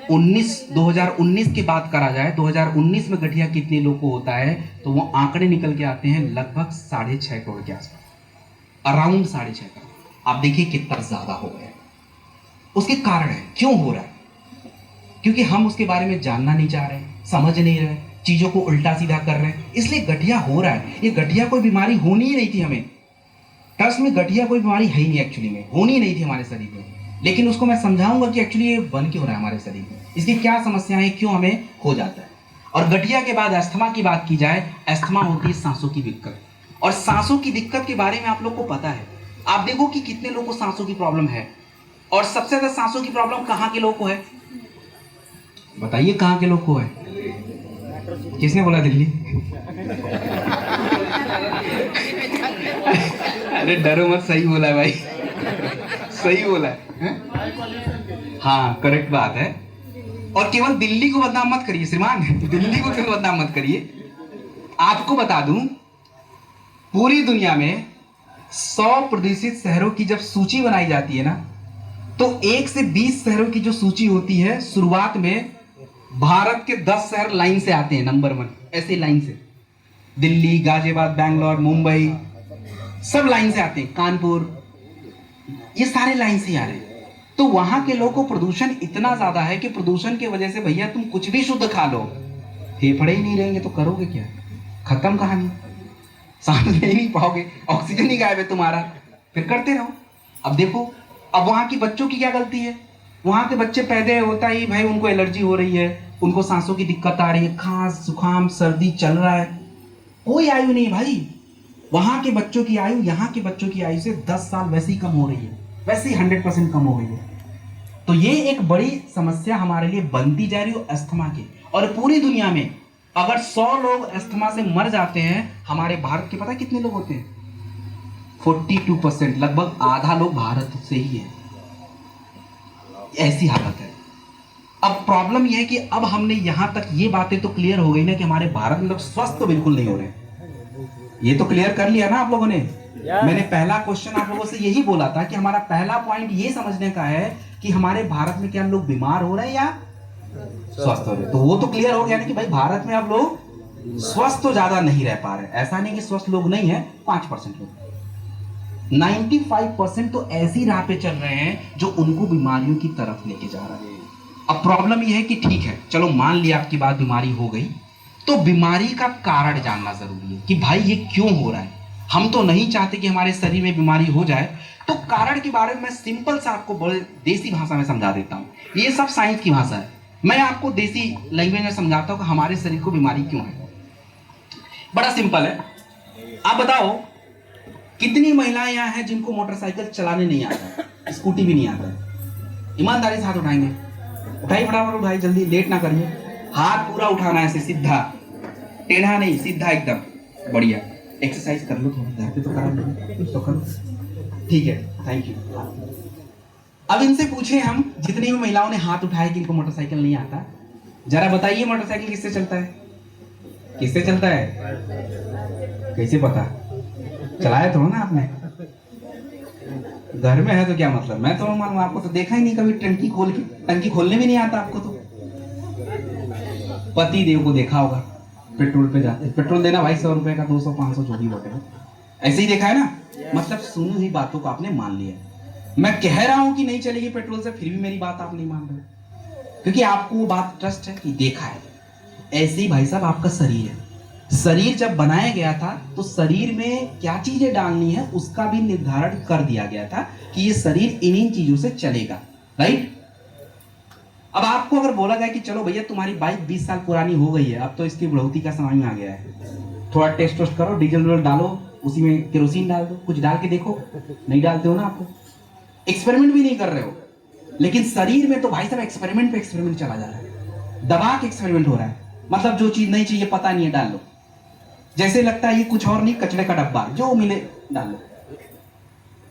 2019 की बात करा जाए, 2019 में गठिया कितने लोग को होता है, तो वो आंकड़े निकल के आते हैं लगभग 6.5 करोड़ के आसपास, अराउंड 6.5 करोड़। आप देखिए कितना ज्यादा हो गया। उसके कारण है, क्यों हो रहा है? क्योंकि हम उसके बारे में जानना नहीं चाह रहे, समझ नहीं रहे, चीजों को उल्टा सीधा कर रहे हैं, इसलिए गठिया हो रहा है। ये गठिया कोई बीमारी होनी ही नहीं थी हमें, ट्रस्ट में गठिया कोई बीमारी है ही नहीं, एक्चुअली में होनी नहीं थी हमारे शरीर में। लेकिन उसको मैं समझाऊंगा कि एक्चुअली ये बन क्यों रहा है हमारे शरीर में, इसकी क्या समस्याएं, क्यों हमें हो जाता है। और गठिया के बाद अस्थमा की बात की जाए, अस्थमा होती है सांसों की दिक्कत। और सांसों की दिक्कत के बारे में आप लोग को पता है, आप देखो कि कितने लोगों को सांसों की प्रॉब्लम है। और सबसे ज्यादा सांसों की प्रॉब्लम कहाँ के लोग को है? बताइए कहाँ के लोग को है? किसने बोला दिल्ली? अरे डरो मत, सही बोला है भाई, सही बोला है। हाँ करेक्ट बात है। और केवल दिल्ली को बदनाम मत करिए श्रीमान, दिल्ली को केवल बदनाम मत करिए। आपको बता दूं, पूरी दुनिया में 100 प्रदूषित शहरों की जब सूची बनाई जाती है ना, तो 1 से 20 शहरों की जो सूची होती है, शुरुआत में भारत के 10 शहर लाइन से आते हैं, नंबर 1 ऐसे लाइन से। दिल्ली, गाजियाबाद, बैंगलोर, मुंबई, सब लाइन से आते हैं, कानपुर, ये सारे लाइन से आ रहे हैं। तो वहां के लोगों को प्रदूषण इतना ज्यादा है कि प्रदूषण की वजह से भैया तुम कुछ भी शुद्ध खा लो, फेफड़े ही नहीं रहेंगे तो करोगे क्या? खत्म कहानी, सांस ले नहीं पाओगे, ऑक्सीजन ही गायब है तुम्हारा, फिर करते रहो। अब देखो, अब वहां की बच्चों की क्या गलती है? वहां के बच्चे पैदा होता ही भाई उनको एलर्जी हो रही है, उनको सांसों की दिक्कत आ रही है, खांस जुकाम सर्दी चल रहा है, कोई आयु नहीं भाई। वहां के बच्चों की आयु यहाँ के बच्चों की आयु से 10 साल वैसे ही कम हो रही है, वैसे ही 100% कम हो गई है। तो ये एक बड़ी समस्या हमारे लिए बनती जा रही है अस्थमा की। और पूरी दुनिया में अगर 100 लोग अस्थमा से मर जाते हैं, हमारे भारत के पता कितने लोग होते हैं? 42%, लगभग आधा लोग भारत से ही है। ऐसी हालत है। अब प्रॉब्लम यह है कि अब हमने यहां तक ये बातें तो क्लियर हो गई ना कि हमारे भारत में लोग स्वस्थ तो बिल्कुल नहीं हो रहे, ये तो क्लियर कर लिया ना आप लोगों ने। मैंने पहला क्वेश्चन आप लोगों से यही बोला था कि हमारा पहला पॉइंट ये समझने का है कि हमारे भारत में क्या लोग बीमार हो रहे हैं या स्वस्थ हो रहे हैं। तो वो तो क्लियर हो गया ना कि भाई भारत में अब लोग स्वस्थ तो ज्यादा नहीं रह पा रहे। ऐसा नहीं कि स्वस्थ लोग नहीं है, 5% लोग, 95% तो ऐसी राह पे चल रहे हैं जो उनको बीमारियों की तरफ लेके जा रहा है। अब प्रॉब्लम यह है कि ठीक है, चलो मान लिया आपकी बात बीमारी हो गई, तो बीमारी का कारण जानना जरूरी है कि भाई ये क्यों हो रहा है। हम तो नहीं चाहते कि हमारे शरीर में बीमारी हो जाए, तो कारण के बारे में मैं सिंपल सा आपको बड़े देसी भाषा में समझा देता हूं। ये सब साइंस की भाषा है, मैं आपको देसी लैंग्वेज में समझाता हूं कि हमारे शरीर को बीमारी क्यों है। बड़ा सिंपल है। आप बताओ कितनी महिलाएं यहाँ हैं जिनको मोटरसाइकिल चलाने नहीं आता है, स्कूटी भी नहीं आता है? ईमानदारी से हाथ उठाएंगे। उठाइए, फटाफट उठाइए, जल्दी, लेट ना करिए। हाथ पूरा उठाना है, ऐसे सीधा, टेढ़ा नहीं, सीधा एकदम। बढ़िया। एक्सरसाइज कर लो थोड़ा, घर पे तो करा लो, कुछ तो करो। ठीक है, थैंक यू। अब इनसे पूछे हम, जितनी भी महिलाओं ने हाथ उठाए कि इनको मोटरसाइकिल नहीं आता, जरा बताइए मोटरसाइकिल किससे चलता है? किससे चलता है? कैसे पता? चलाया थोड़ा ना आपने, घर में है तो क्या मतलब? मैं तो मालूम, आपको तो देखा ही नहीं कभी टंकी खोल के, टंकी खोलने भी नहीं आता आपको। तो पति देव को देखा होगा पेट्रोल पे जाते, पेट्रोल देना भाई 100 रुपए का, 200 500 जो भी वोटे, ऐसे ही देखा है ना। मतलब सुनी हुई बातों को आपने मान लिया। मैं कह रहा हूं कि नहीं चलेगी पेट्रोल से, फिर भी मेरी बात आप नहीं मान रहे, क्योंकि आपको वो बात ट्रस्ट है कि देखा है। ऐसे ही भाई साहब आपका शरीर है। शरीर जब बनाया गया था तो शरीर में क्या चीजें डालनी है उसका भी निर्धारण कर दिया गया था कि ये शरीर इन चीजों से चलेगा, राइट। अब आपको अगर बोला जाए कि चलो भैया तुम्हारी बाइक 20 साल पुरानी हो गई है, अब तो इसकी बढ़ोतरी का समय आ गया है, थोड़ा टेस्ट वेस्ट करो, डीजल डालो, उसी में केरोसिन डाल दो, कुछ डाल के देखो। नहीं डालते हो ना, आपको एक्सपेरिमेंट भी नहीं कर रहे हो। लेकिन शरीर में तो भाई साहब एक्सपेरिमेंट पे एक्सपेरिमेंट चला जा रहा है, दबा के एक्सपेरिमेंट हो रहा है। मतलब जो चीज नहीं चाहिए, पता नहीं है, डाल लो। जैसे लगता है ये कुछ और नहीं, कचरे का डब्बा, जो मिले डाल लो।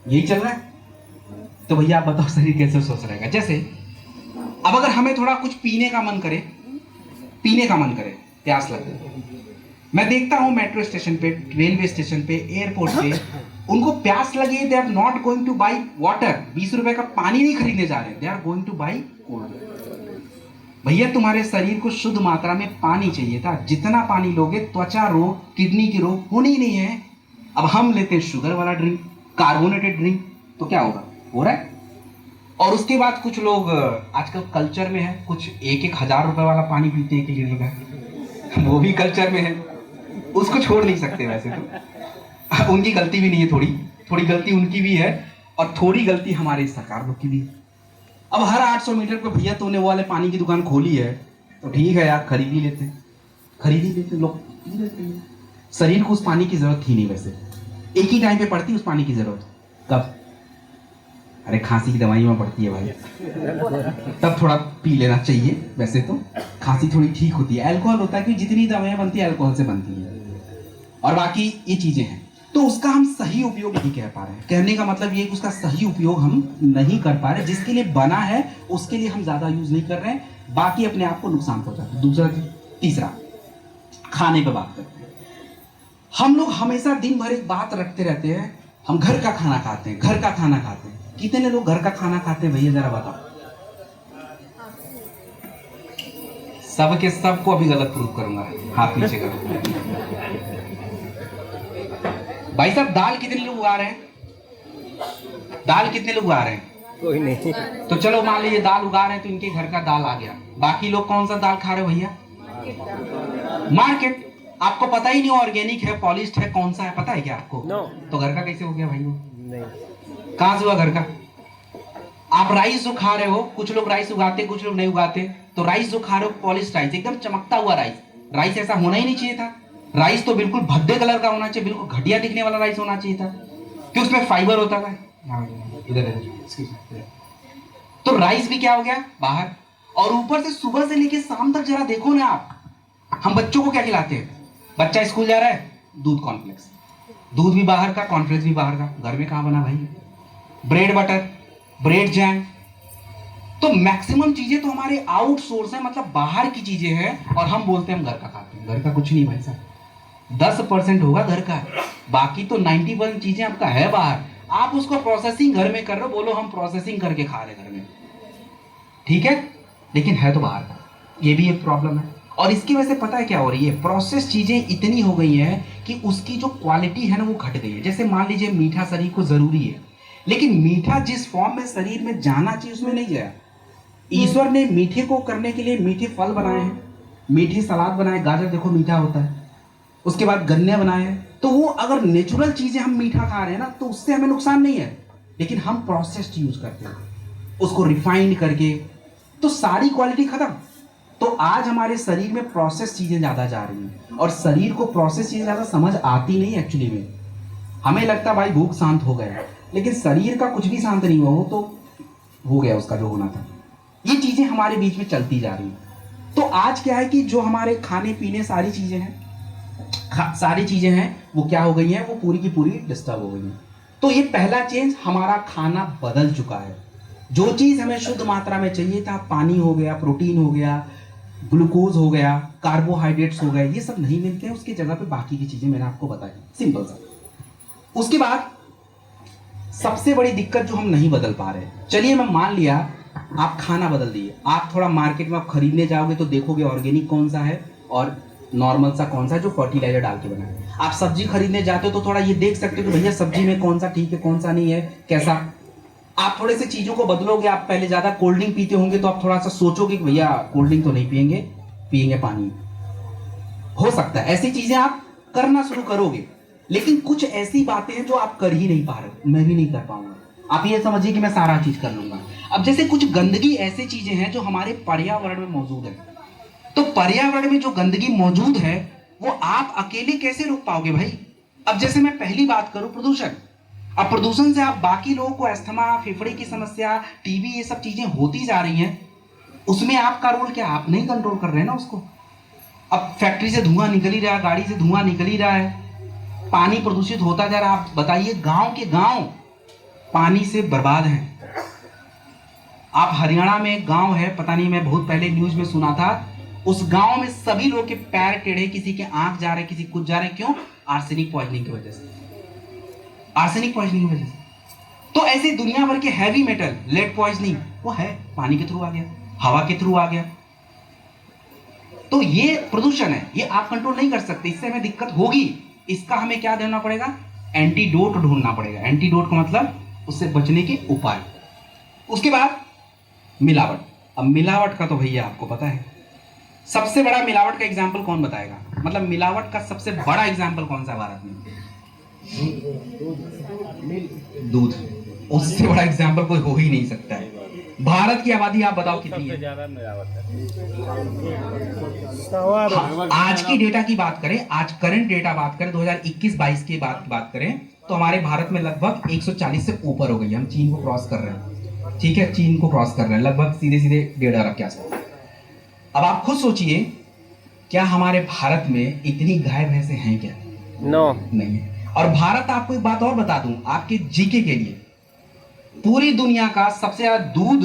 यही चल रहा है। तो भैया आप बताओ शरीर कैसे सोच रहेगा? जैसे अब अगर हमें थोड़ा कुछ पीने का मन करे, प्यास लगे, मैं देखता हूं मेट्रो स्टेशन पे, रेलवे स्टेशन पे, एयरपोर्ट पे, उनको प्यास लगी, they are not going to buy water, 20 रुपए का पानी नहीं खरीदने जा रहे, they are going to buy cold. भैया तुम्हारे शरीर को शुद्ध मात्रा में पानी चाहिए था, जितना पानी लोगे त्वचा रोग, किडनी की रोग होनी ही नहीं है। अब हम लेते हैं शुगर वाला ड्रिंक, कार्बोनेटेड ड्रिंक, तो क्या होगा? हो रहा है। और उसके बाद कुछ लोग आजकल कल्चर में है, कुछ 1,000 रुपए वाला पानी पीते हैं 1 लीटर का, वो भी कल्चर में है, उसको छोड़ नहीं सकते। वैसे तो उनकी गलती भी नहीं है, थोड़ी गलती उनकी भी है, और थोड़ी गलती हमारे सरकार लोग की भी है। अब हर 800 मीटर पे भैया तूने वो वाले पानी की दुकान खोली है, तो ठीक है यार, खरीद ही लेते लोग, पी लेते हैं। शरीर को उस पानी की जरूरत थी नहीं, वैसे एक ही टाइम पे पड़ती उस पानी की जरूरत। कब? अरे खांसी की दवाई में पड़ती है भाई, तब थोड़ा पी लेना चाहिए। वैसे तो खांसी थोड़ी ठीक होती है, अल्कोहल होता है कि जितनी दवाइयां बनती है अल्कोहल से बनती है, और बाकी ये चीजें हैं। तो उसका हम सही उपयोग नहीं कर पा रहे हैं। कहने का मतलब ये कि उसका सही उपयोग हम नहीं कर पा रहे, जिसके लिए बना है उसके लिए हम ज्यादा यूज नहीं कर रहे हैं, बाकी अपने आप को नुकसान पहुंचाते हैं। दूसरा, तीसरा, खाने पे बात करते हैं। हम लोग हमेशा दिन भर एक बात रखते रहते हैं, हम घर का खाना खाते हैं, घर का खाना खाते हैं। कितने लोग घर का खाना खाते हैं भैया, जरा बताओ। सबके सबको अभी गलत प्रूफ करूंगा, हाथ नीचे करो। भाई साहब दाल कितने लोग उगा रहे हैं? दाल कितने लोग उगा रहे हैं? कोई नहीं। तो चलो मान लीजिए दाल उगा रहे हैं, तो इनके घर का दाल आ गया। बाकी लोग कौन सा दाल खा रहे हो भैया? मार्केट। आपको पता ही नहीं ऑर्गेनिक है, पॉलिश्ड है, कौन सा है, पता है क्या आपको? No. तो घर का कैसे हो गया भाई? वो नहीं। कहां से हुआ घर का? आप राइस जो खा रहे हो, कुछ लोग राइस उगाते, कुछ लोग नहीं उगाते, तो राइस जो खा रहे हो पॉलिश्ड राइस, एकदम चमकता हुआ राइस। राइस ऐसा होना ही नहीं चाहिए था। राइस तो बिल्कुल भद्दे कलर का होना चाहिए, बिल्कुल घटिया दिखने वाला राइस होना चाहिए था, कि उसमें फाइबर होता था। तो राइस भी क्या हो गया? बाहर। और ऊपर से सुबह से लेके शाम तक जरा देखो ना आप, हम बच्चों को क्या खिलाते हैं? बच्चा स्कूल जा रहा है, दूध कॉर्नफ्लेक्स, दूध भी बाहर का, कॉर्नफ्लेक्स भी बाहर का। घर में कहां बना भाई? Bread butter, bread jam. तो मैक्सिमम चीजें तो हमारे आउटसोर्स है, मतलब बाहर की चीजें हैं, और हम बोलते हैं हम घर का खाते हैं। घर का कुछ नहीं भाई साहब, 10% होगा घर का, बाकी तो 90% चीजें आपका है बाहर। आप उसको प्रोसेसिंग घर में कर रहे हो, बोलो हम प्रोसेसिंग करके खा रहे घर में, ठीक है, लेकिन है तो बाहर का। ये भी एक प्रॉब्लम है। और इसकी वजह से पता है क्या हो रही है, प्रोसेस चीजें इतनी हो गई हैं कि उसकी जो क्वालिटी है ना वो घट गई है। जैसे मान लीजिए मीठा शरीर को जरूरी है, लेकिन मीठा जिस फॉर्म में शरीर में जाना चाहिए उसमें नहीं गया। ईश्वर ने मीठे को करने के लिए मीठे फल बनाए हैं, मीठी सलाद बनाए, गाजर देखो मीठा होता है, उसके बाद गन्ने बनाए हैं। तो वो अगर नेचुरल चीजें हम मीठा खा रहे हैं ना तो उससे हमें नुकसान नहीं है, लेकिन हम प्रोसेस्ड यूज करते हैं उसको रिफाइंड करके, तो सारी क्वालिटी खत्म। तो आज हमारे शरीर में प्रोसेस चीजें ज्यादा जा रही हैं, और शरीर को प्रोसेस चीजें ज्यादा समझ आती नहीं एक्चुअली में। हमें लगता है भाई भूख शांत हो गया, लेकिन शरीर का कुछ भी शांत नहीं हुआ, वो तो हो गया उसका जो होना था। ये चीजें हमारे बीच में चलती जा रही हैं। तो आज क्या है कि जो हमारे खाने पीने सारी चीजें हैं, सारी चीजें हैं वो क्या हो गई हैं, वो पूरी की पूरी डिस्टर्ब हो गई हैं। तो ये पहला चेंज, हमारा खाना बदल चुका है। जो चीज हमें शुद्ध मात्रा में चाहिए था, पानी हो गया, प्रोटीन हो गया, ग्लूकोज हो गया, कार्बोहाइड्रेट्स हो गए, ये सब नहीं मिलते हैं। उसकी जगह पे बाकी की चीजें मैंने आपको बताई, सिंपल सा। उसके बाद सबसे बड़ी दिक्कत जो हम नहीं बदल पा रहे, चलिए मैं मान लिया आप खाना बदल दिए, आप थोड़ा मार्केट में आप खरीदने जाओगे तो देखोगे ऑर्गेनिक कौन सा है और नॉर्मल सा कौन सा है जो फर्टिलाइजर डाल के बना है। आप सब्जी खरीदने जाते हो तो थोड़ा ये देख सकते हो कि भैया सब्जी में कौन सा ठीक है कौन सा नहीं है, कैसा। आप थोड़े से चीजों को बदलोगे। आप पहले ज्यादा कोल्ड ड्रिंक पीते होंगे तो आप थोड़ा सा सोचोगे कि भैया कोल्ड ड्रिंक तो नहीं पियेंगे, पियेंगे पानी। हो सकता है ऐसी चीजें आप करना शुरू करोगे, लेकिन कुछ ऐसी बातें हैं जो आप कर ही नहीं पा रहे, मैं भी नहीं कर पाऊंगा। आप ये समझिए कि मैं सारा चीज कर लूंगा। अब जैसे कुछ गंदगी ऐसी चीजें हैं जो हमारे पर्यावरण में मौजूद है, तो पर्यावरण में जो गंदगी मौजूद है वो आप अकेले कैसे रोक पाओगे भाई। अब जैसे मैं पहली बात करूं प्रदूषण, अब प्रदूषण से आप बाकी लोगों को अस्थमा, फेफड़े की समस्या, टीबी, ये सब चीजें होती जा रही हैं, उसमें आपका रोल क्या, आप नहीं कंट्रोल कर रहे हैं ना उसको। अब फैक्ट्री से धुआं निकल ही रहा है, गाड़ी से धुआं निकल ही रहा है, पानी प्रदूषित होता जा रहा है। आप बताइए गांव के गांव पानी से बर्बाद हैं। आप हरियाणा में एक गांव है, पता नहीं, मैं बहुत पहले न्यूज में सुना था, उस गांव में सभी लोग के पैर टेढ़े, किसी के आंख जा रहे, किसी कुछ जा रहे, क्यों? आर्सेनिक पॉइजनिंग की वजह से, आर्सेनिक पॉइजनिंग की वजह से। तो ऐसे दुनिया भर के हैवी मेटल, लेड पॉइजनिंग, वो है पानी के थ्रू आ गया, हवा के थ्रू आ गया। तो ये प्रदूषण है, ये आप कंट्रोल नहीं कर सकते, इससे हमें दिक्कत होगी। इसका हमें क्या देना पड़ेगा, एंटीडोट ढूंढना पड़ेगा। एंटीडोट का मतलब उससे बचने के उपाय। उसके बाद मिलावट। अब मिलावट का तो भैया आपको पता है, सबसे बड़ा मिलावट का एग्जाम्पल कौन बताएगा, मतलब मिलावट का सबसे बड़ा एग्जाम्पल कौन सा है भारत में? दूध। उससे बड़ा एग्जाम्पल कोई हो ही नहीं सकता है। भारत की आबादी आप बताओ कितनी है? हाँ, आज की डेटा की बात करें, आज करंट डेटा बात करें, 2021-22 की बात करें तो हमारे भारत में लगभग 140 से ऊपर हो गई। हम चीन को क्रॉस कर रहे हैं, ठीक है, चीन को क्रॉस कर रहे हैं लगभग सीधे सीधे 1.5 अरब के आसपास। अब आप खुद सोचिए, क्या हमारे भारत में इतनी गाय भैंसे हैं क्या? नो, नहीं है। और भारत, आपको एक बात और बता दूं आपके जीके के लिए, पूरी दुनिया का सबसे ज्यादा दूध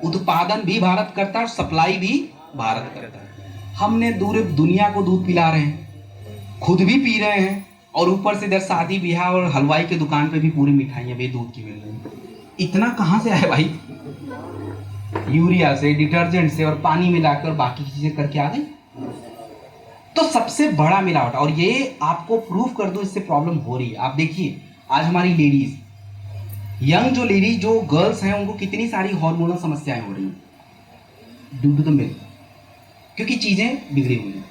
उत्पादन भी भारत करता है और सप्लाई भी भारत करता है। हमने पूरे दुनिया को दूध पिला रहे हैं, खुद भी पी रहे हैं, और ऊपर से इधर शादी ब्याह और हलवाई के दुकान पे भी पूरी मिठाइयां भी दूध की मिल रही हैं। इतना कहां से आया भाई? यूरिया से, डिटर्जेंट से और पानी मिलाकर बाकी चीजें करके आ गई। तो सबसे बड़ा मिलावट, और ये आपको प्रूफ कर दो, इससे प्रॉब्लम हो रही है। आप देखिए आज हमारी लेडीज, यंग जो लेडीज, जो गर्ल्स हैं, उनको कितनी सारी हार्मोनल समस्याएं हो रही हैं ड्यू टू द मिल्क, क्योंकि चीजें बिगड़ी हुई हैं।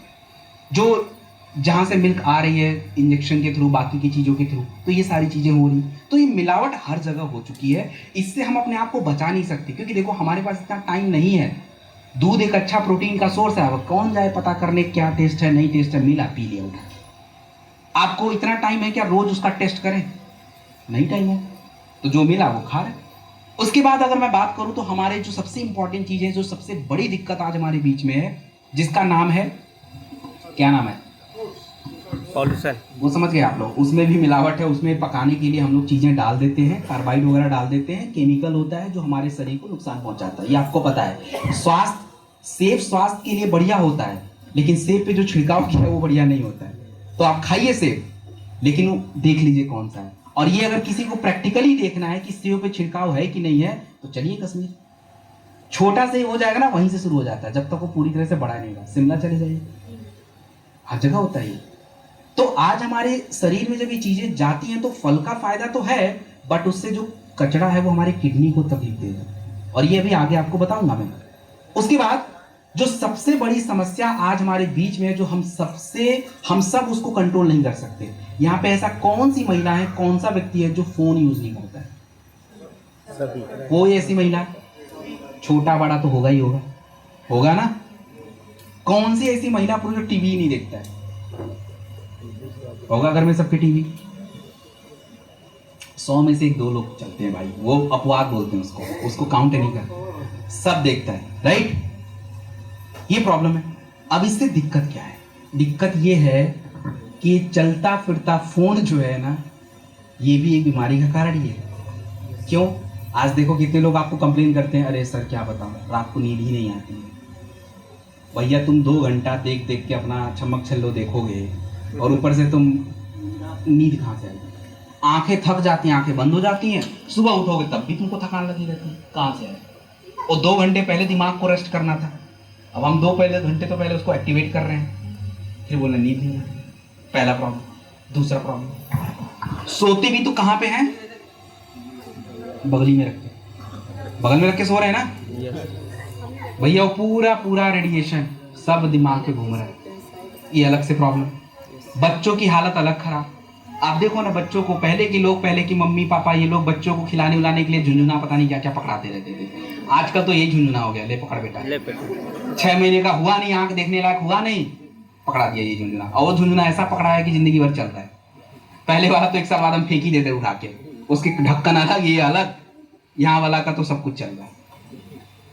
जो जहां से मिल्क आ रही है इंजेक्शन के थ्रू, बाकी की चीजों के थ्रू, तो ये सारी चीजें हो रही। तो ये मिलावट हर जगह हो चुकी है। इससे हम अपने आप को बचा नहीं सकते, क्योंकि देखो हमारे पास इतना टाइम नहीं है। दूध एक अच्छा प्रोटीन का सोर्स है, अब कौन जाए पता करने क्या टेस्ट है नहीं टेस्ट है, मिला पी लिया उठा। आपको इतना टाइम है क्या रोज उसका टेस्ट करें? नहीं टाइम है, तो जो मिला वो खा रहे। उसके बाद अगर मैं बात करूं तो हमारे जो सबसे इंपॉर्टेंट चीजें, जो सबसे बड़ी दिक्कत आज हमारे बीच में है, जिसका नाम है, क्या नाम है? पॉल्यूशन। वो समझ गए आप लोग। उसमें भी मिलावट है, उसमें पकाने के लिए हम लोग चीजें डाल देते हैं, कार्बाइड वगैरह डाल देते हैं, केमिकल होता है जो हमारे शरीर को नुकसान पहुंचाता है, ये आपको पता है। स्वास्थ्य, सेब स्वास्थ्य के लिए बढ़िया होता है, लेकिन सेब पे जो छिड़काव किया है वो बढ़िया नहीं होता है। तो आप खाइए सेब, लेकिन देख लीजिए कौन सा है। और ये अगर किसी को प्रैक्टिकली देखना है कि सेब पे छिड़काव है कि नहीं है, तो चलिए कश्मीर, छोटा से ही हो जाएगा ना, वहीं से शुरू हो जाता है, जब तक वो पूरी तरह से बड़ा नहीं होगा। शिमला चले जाइए, हर जगह होता है। तो आज हमारे शरीर में जब ये चीजें जाती हैं तो फल का फायदा तो है, बट उससे जो कचरा है वो हमारी किडनी को तकलीफ देगा, और ये अभी आगे आपको बताऊंगा मैं। उसके बाद जो सबसे बड़ी समस्या आज हमारे बीच में है, जो हम सब उसको कंट्रोल नहीं कर सकते। यहाँ पे ऐसा कौन सी महिला है, कौन सा व्यक्ति है जो फोन यूज नहीं करता है? सभी। कोई ऐसी महिला, छोटा बड़ा तो होगा ही होगा ना। कौन सी ऐसी महिला पुरुष जो टीवी नहीं देखता है? होगा घर में सबके टीवी। 100 में से 1-2 लोग चलते हैं भाई, वो अपवाद बोलते हैं उसको काउंट नहीं करते, सब देखता है, राइट। ये प्रॉब्लम है। अब इससे दिक्कत क्या है? दिक्कत ये है कि चलता फिरता फोन जो है ना, ये भी एक बीमारी का कारण ही है। क्यों? आज देखो कितने लोग आपको कंप्लेन करते हैं, अरे सर क्या बताऊं, रात को नींद ही नहीं आती है। भैया तुम 2 घंटा देख देख के अपना छमक छल्लो देखोगे, और ऊपर से तुम नींद कहाँ से आएगी? आंखें थक जाती हैं, आंखें बंद हो जाती हैं, सुबह उठोगे तब भी तुमको थकान लगी रहती है, कहाँ से आए? और 2 घंटे पहले दिमाग को रेस्ट करना था, अब हम 2 घंटे तो पहले उसको एक्टिवेट कर रहे हैं, फिर बोले नींद नहीं आती। पहला प्रॉब्लम। दूसरा प्रॉब्लम, सोते भी तो कहाँ पे हैं? बगली में रख के सो रहे हैं ना भैया, वो पूरा रेडिएशन सब दिमाग पे घूम रहा है, ये अलग से प्रॉब्लम। बच्चों की हालत अलग खराब। आप देखो ना, बच्चों को पहले की मम्मी पापा ये लोग बच्चों को खिलाने उलाने के लिए झुंझुना पता नहीं क्या क्या पकड़ाते रहते थे। आजकल तो ये झुंझुना हो गया, ले पकड़ बेटा, 6 महीने का हुआ नहीं, आंख देखने लायक हुआ नहीं, पकड़ा दिया ये झुंझुना। और वो झुंझुना ऐसा पकड़ा है कि जिंदगी भर चल रहा है। पहले वाला तो 1 साल बाद हम फेंक ही देते उठा के, उसके ढक्कन अलग, ये अलग, यहाँ वाला का तो सब कुछ चल रहा है।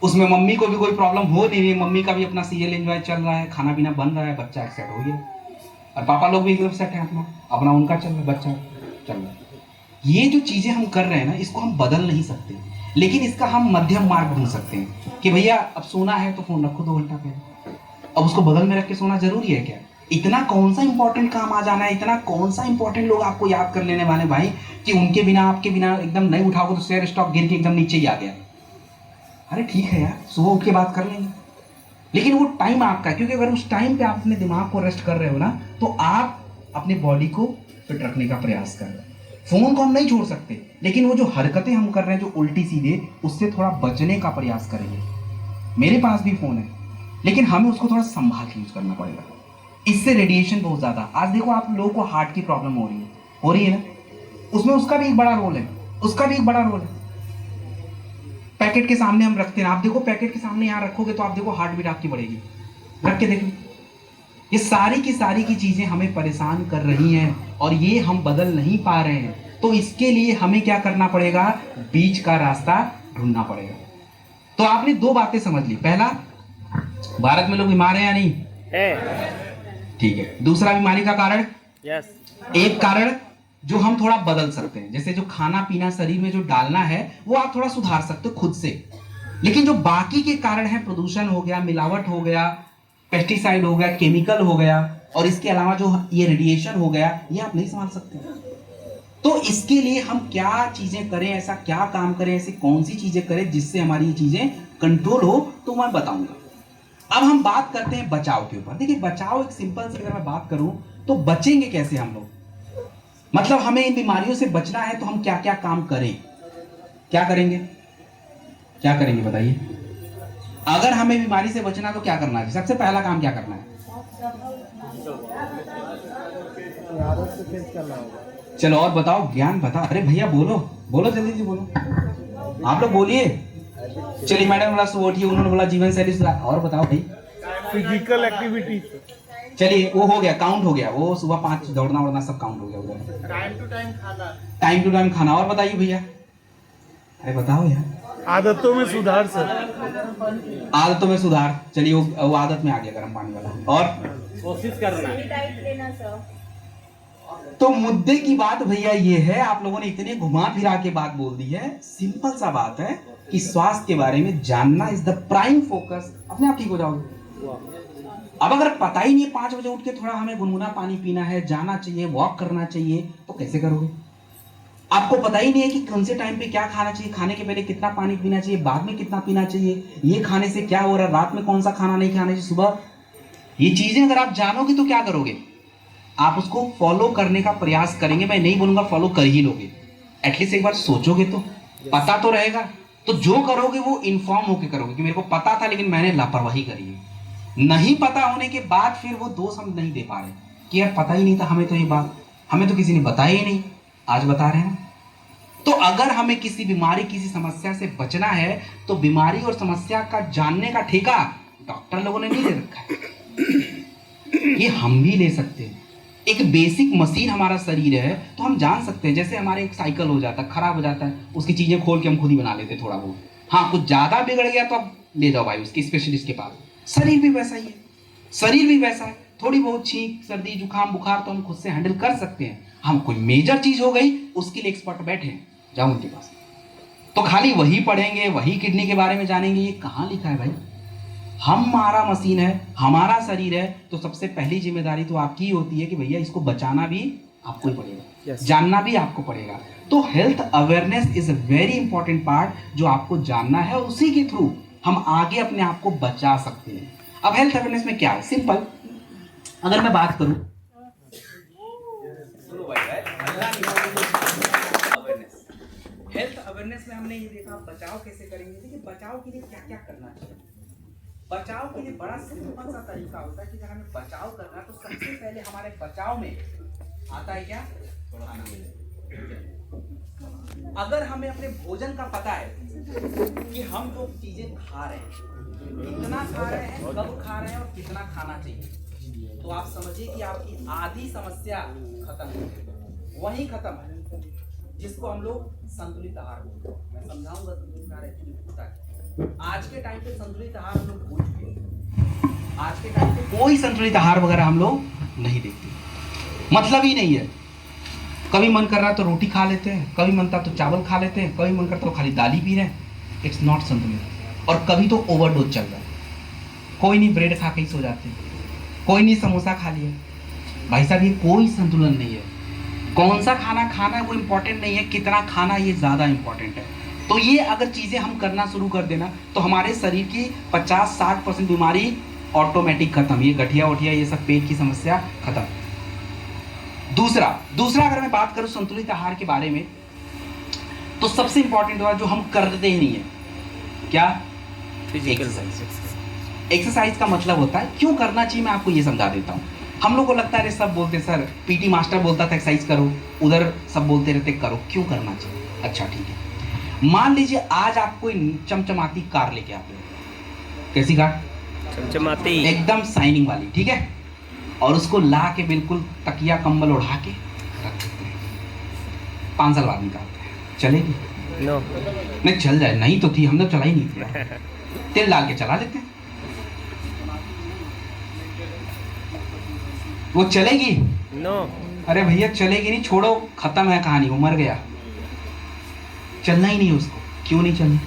उसमें मम्मी को भी कोई प्रॉब्लम हो नहीं रही, मम्मी का भी अपना सीरियल एंजॉय चल रहा है, खाना पीना बन रहा है, बच्चा एक्सेट हो गया, और पापा लोग भी एकदम सेट है, अपना उनका चल रहा है, बच्चा चल रहा है। ये जो चीजें हम कर रहे हैं ना, इसको हम बदल नहीं सकते, लेकिन इसका हम मध्यम मार्ग ढूंढ सकते हैं कि भैया अब सोना है तो फोन रखो 2 घंटा पहले। अब उसको बगल में रख के सोना जरूरी है क्या? इतना कौन सा इंपॉर्टेंट काम आ जाना है, इतना कौन सा इंपॉर्टेंट लोग आपको याद कर लेने वाले भाई, कि उनके बिना आपके बिना एकदम नहीं उठाओगे तो शेयर स्टॉक गिर के एकदम नीचे ही आ गया। अरे ठीक है यार, सुबह उठ के बात कर लेंगे, लेकिन वो टाइम आपका है, क्योंकि अगर उस टाइम पे आप अपने दिमाग को रेस्ट कर रहे हो ना, तो आप अपने बॉडी को फिट रखने का प्रयास कर रहे हो। फोन को हम नहीं छोड़ सकते, लेकिन वो जो हरकतें हम कर रहे हैं जो उल्टी सीधे, उससे थोड़ा बचने का प्रयास करेंगे। मेरे पास भी फोन है, लेकिन हमें उसको थोड़ा संभाल के यूज करना पड़ेगा। इससे रेडिएशन बहुत ज्यादा। आज देखो आप लोगों को हार्ट की प्रॉब्लम हो रही है ना, उसमें उसका भी एक बड़ा रोल है, पैकेट के सामने हम रखते हैं, आप देखो पैकेट के सामने यहाँ रखोगे तो आप देखो हार्ट बीट आपकी बढ़ेगी, रख के देखो। ये सारी की चीजें हमें परेशान कर रही हैं, और ये हम बदल नहीं पा रहे हैं। तो इसके लिए हमें क्या करना पड़ेगा? बीच का रास्ता ढूंढना पड़ेगा। तो आपने 2 बातें समझ ली। पहला, भारत में लोग बीमार हैं या नहीं है? ठीक है। दूसरा, बीमारी का कारण, यस, एक कारण जो हम थोड़ा बदल सकते हैं, जैसे जो खाना पीना शरीर में जो डालना है वो आप थोड़ा सुधार सकते हो खुद से, लेकिन जो बाकी के कारण है, प्रदूषण हो गया, मिलावट हो गया, पेस्टिसाइड हो गया, केमिकल हो गया, और इसके अलावा जो ये रेडिएशन हो गया, ये आप नहीं संभाल सकते। तो इसके लिए हम क्या चीजें करें, ऐसा क्या काम करें, ऐसी कौन सी चीजें करें जिससे हमारी ये चीजें कंट्रोल हो, तो मैं बताऊंगा। अब हम बात करते हैं बचाव के ऊपर। देखिए, बचाव एक सिंपल से अगर मैं बात करूं तो बचेंगे कैसे हम लोग, मतलब हमें इन बीमारियों से बचना है तो हम क्या क्या काम करें, क्या करेंगे बताइए। अगर हमें बीमारी से बचना तो क्या करना है? सबसे पहला काम क्या करना है? चलो और बताओ, ज्ञान बताओ। अरे भैया बोलो जल्दी से बोलो, आप लोग बोलिए। चलिए मैडम बोला सुबह उठिए, उन्होंने बोला जीवन शैली सुधार, और बताओ भाई। Physical activity. चलिए वो हो गया, काउंट हो गया, वो सुबह 5 दौड़ना वोड़ना सब काउंट हो गया उधर। टाइम टू टाइम खाना। और बताइए भैया, अरे बताओ यार। आदतों में सुधार सर। आदतों में सुधार, चलिए वो आदत में आ गया गर्म पानी वाला। और कोशिश करना है। तो मुद्दे की बात भैया ये है, आप लोगों ने इतने घुमा फिरा के बात बोल दी है। सिंपल सा बात है कि स्वास्थ्य के बारे में जानना इज द प्राइम फोकस, अपने आप ठीक हो जाओगे। अब अगर पता ही नहीं 5 बजे उठ के थोड़ा हमें गुनगुना पानी पीना है, जाना चाहिए, वॉक करना चाहिए, तो कैसे करोगे? आपको पता ही नहीं है कि कौन से टाइम पे क्या खाना चाहिए, खाने के पहले कितना पानी पीना चाहिए, बाद में कितना पीना चाहिए, ये खाने से क्या हो रहा है, रात में कौन सा खाना नहीं खाना चाहिए, सुबह। ये चीजें अगर आप जानोगे तो क्या करोगे, आप उसको फॉलो करने का प्रयास करेंगे। मैं नहीं बोलूंगा फॉलो कर ही लोगे, एटलीस्ट एक बार सोचोगे तो पता तो रहेगा। तो जो करोगे वो इन्फॉर्म होके करोगे कि मेरे को पता था लेकिन मैंने लापरवाही करी है। नहीं पता होने के बाद फिर वो दोष हम नहीं दे पा रहे कि यार पता ही नहीं था हमें, तो ये बात हमें तो किसी ने बताया ही नहीं, आज बता रहे हैं। तो अगर हमें किसी बीमारी किसी समस्या से बचना है तो बीमारी और समस्या का जानने का ठेका डॉक्टर लोगों ने नहीं ले रखा है, ये हम भी ले सकते हैं। एक बेसिक मशीन हमारा शरीर है तो हम जान सकते हैं। जैसे हमारे एक साइकिल हो जाता है, खराब हो जाता है, उसकी चीजें खोल के हम खुद ही बना लेते थोड़ा बहुत। हाँ, कुछ ज्यादा बिगड़ गया तो अब ले जाओ भाई उसके स्पेशलिस्ट के पास। शरीर भी वैसा ही है, शरीर भी वैसा है। थोड़ी बहुत छींक सर्दी जुकाम बुखार तो हम खुद से हैंडल कर सकते हैं। हम कोई मेजर चीज हो गई उसके लिए एक्सपर्ट बैठे हैं, जाओ उनके पास। तो खाली वही पढ़ेंगे, वही किडनी के बारे में जानेंगे, ये कहाँ लिखा है भाई। हमारा मशीन है, हमारा शरीर है, तो सबसे पहली जिम्मेदारी तो आपकी ही होती है कि भैया इसको बचाना भी आपको ही पड़ेगा, जानना भी आपको पड़ेगा। तो health awareness is a very important part जो आपको जानना है, और उसी के थ्रू हम आगे अपने आप को बचा सकते हैं। अब हेल्थ अवेयरनेस में क्या है, सिंपल अगर मैं बात करूं, हेल्थ अवेयरनेस में हमने ये देखा बचाव कैसे करेंगे। देखिए बचाव के लिए क्या क्या करना चाहिए। बचाव के लिए बड़ा सिंपल सा तरीका होता है कि अगर हमें बचाव करना है तो सबसे पहले हमारे बचाव में आता है क्या, खाना। अगर हमें अपने भोजन का पता है कि हम जो चीजें खा रहे हैं, कितना खा रहे हैं, कब खा रहे हैं और कितना खाना चाहिए, तो आप समझिए कि आपकी आधी समस्या खत्म हो गई, वही खत्म है, जिसको हम लोग संतुलित आहार बोलते हैं। मैं समझाऊंगा संतुलित आहार एक्चुअली होता है। आज के टाइम पे संतुलित आहार हम लोग भूल चुके हैं। आज के टाइम पे कोई संतुलित आहार वगैरह हम लोग नहीं देखते, मतलब ही नहीं है। कभी मन कर रहा तो रोटी खा लेते हैं, कभी मन करता तो चावल खा लेते हैं, कभी मन करता तो खाली दाल ही पी रहे हैं। इट्स नॉट संतुलित। और कभी तो ओवरडोज चल रहा है, कोई नहीं ब्रेड खा के ही सो जाते हैं, कोई नहीं समोसा खा लिया। भाई साहब ये कोई संतुलन नहीं है। कौन सा खाना खाना है वो इंपॉर्टेंट नहीं है, कितना खाना ये ज्यादा इंपॉर्टेंट है। तो ये अगर चीजें हम करना शुरू कर देना तो हमारे शरीर की 50-60% बीमारी ऑटोमेटिक खत्म। ये गठिया उठिया ये सब पेट की समस्या खत्म। दूसरा अगर मैं बात करूं संतुलित आहार के बारे में, तो सबसे इंपॉर्टेंट हुआ जो हम करते ही नहीं है, क्या, एक्सरसाइज का मतलब होता है क्यों करना चाहिए, मैं आपको ये समझा देता हूँ। हम लोग को लगता है सब बोलते सर, पीटी मास्टर बोलता था एक्सरसाइज करो, उधर सब बोलते रहते करो, क्यों करना चाहिए। अच्छा ठीक है, मान लीजिए आज आप कोई चमचमाती कार लेके आते हो। कैसी कार, चमचमाती, एकदम शाइनिंग वाली, ठीक है, और उसको ला के बिल्कुल तकिया कंबल उड़ा के रख देते हैं। 5 साल बाद निकालते हैं, चलेगी? नो, नहीं चल जाए, नहीं तो थी, हम लोग चला ही नहीं थी, तेल डाल के चला लेते हैं, वो चलेगी? नो। अरे भैया चलेगी नहीं, छोड़ो, खत्म है कहानी, वो मर गया, चलना ही नहीं उसको। क्यों नहीं चलना?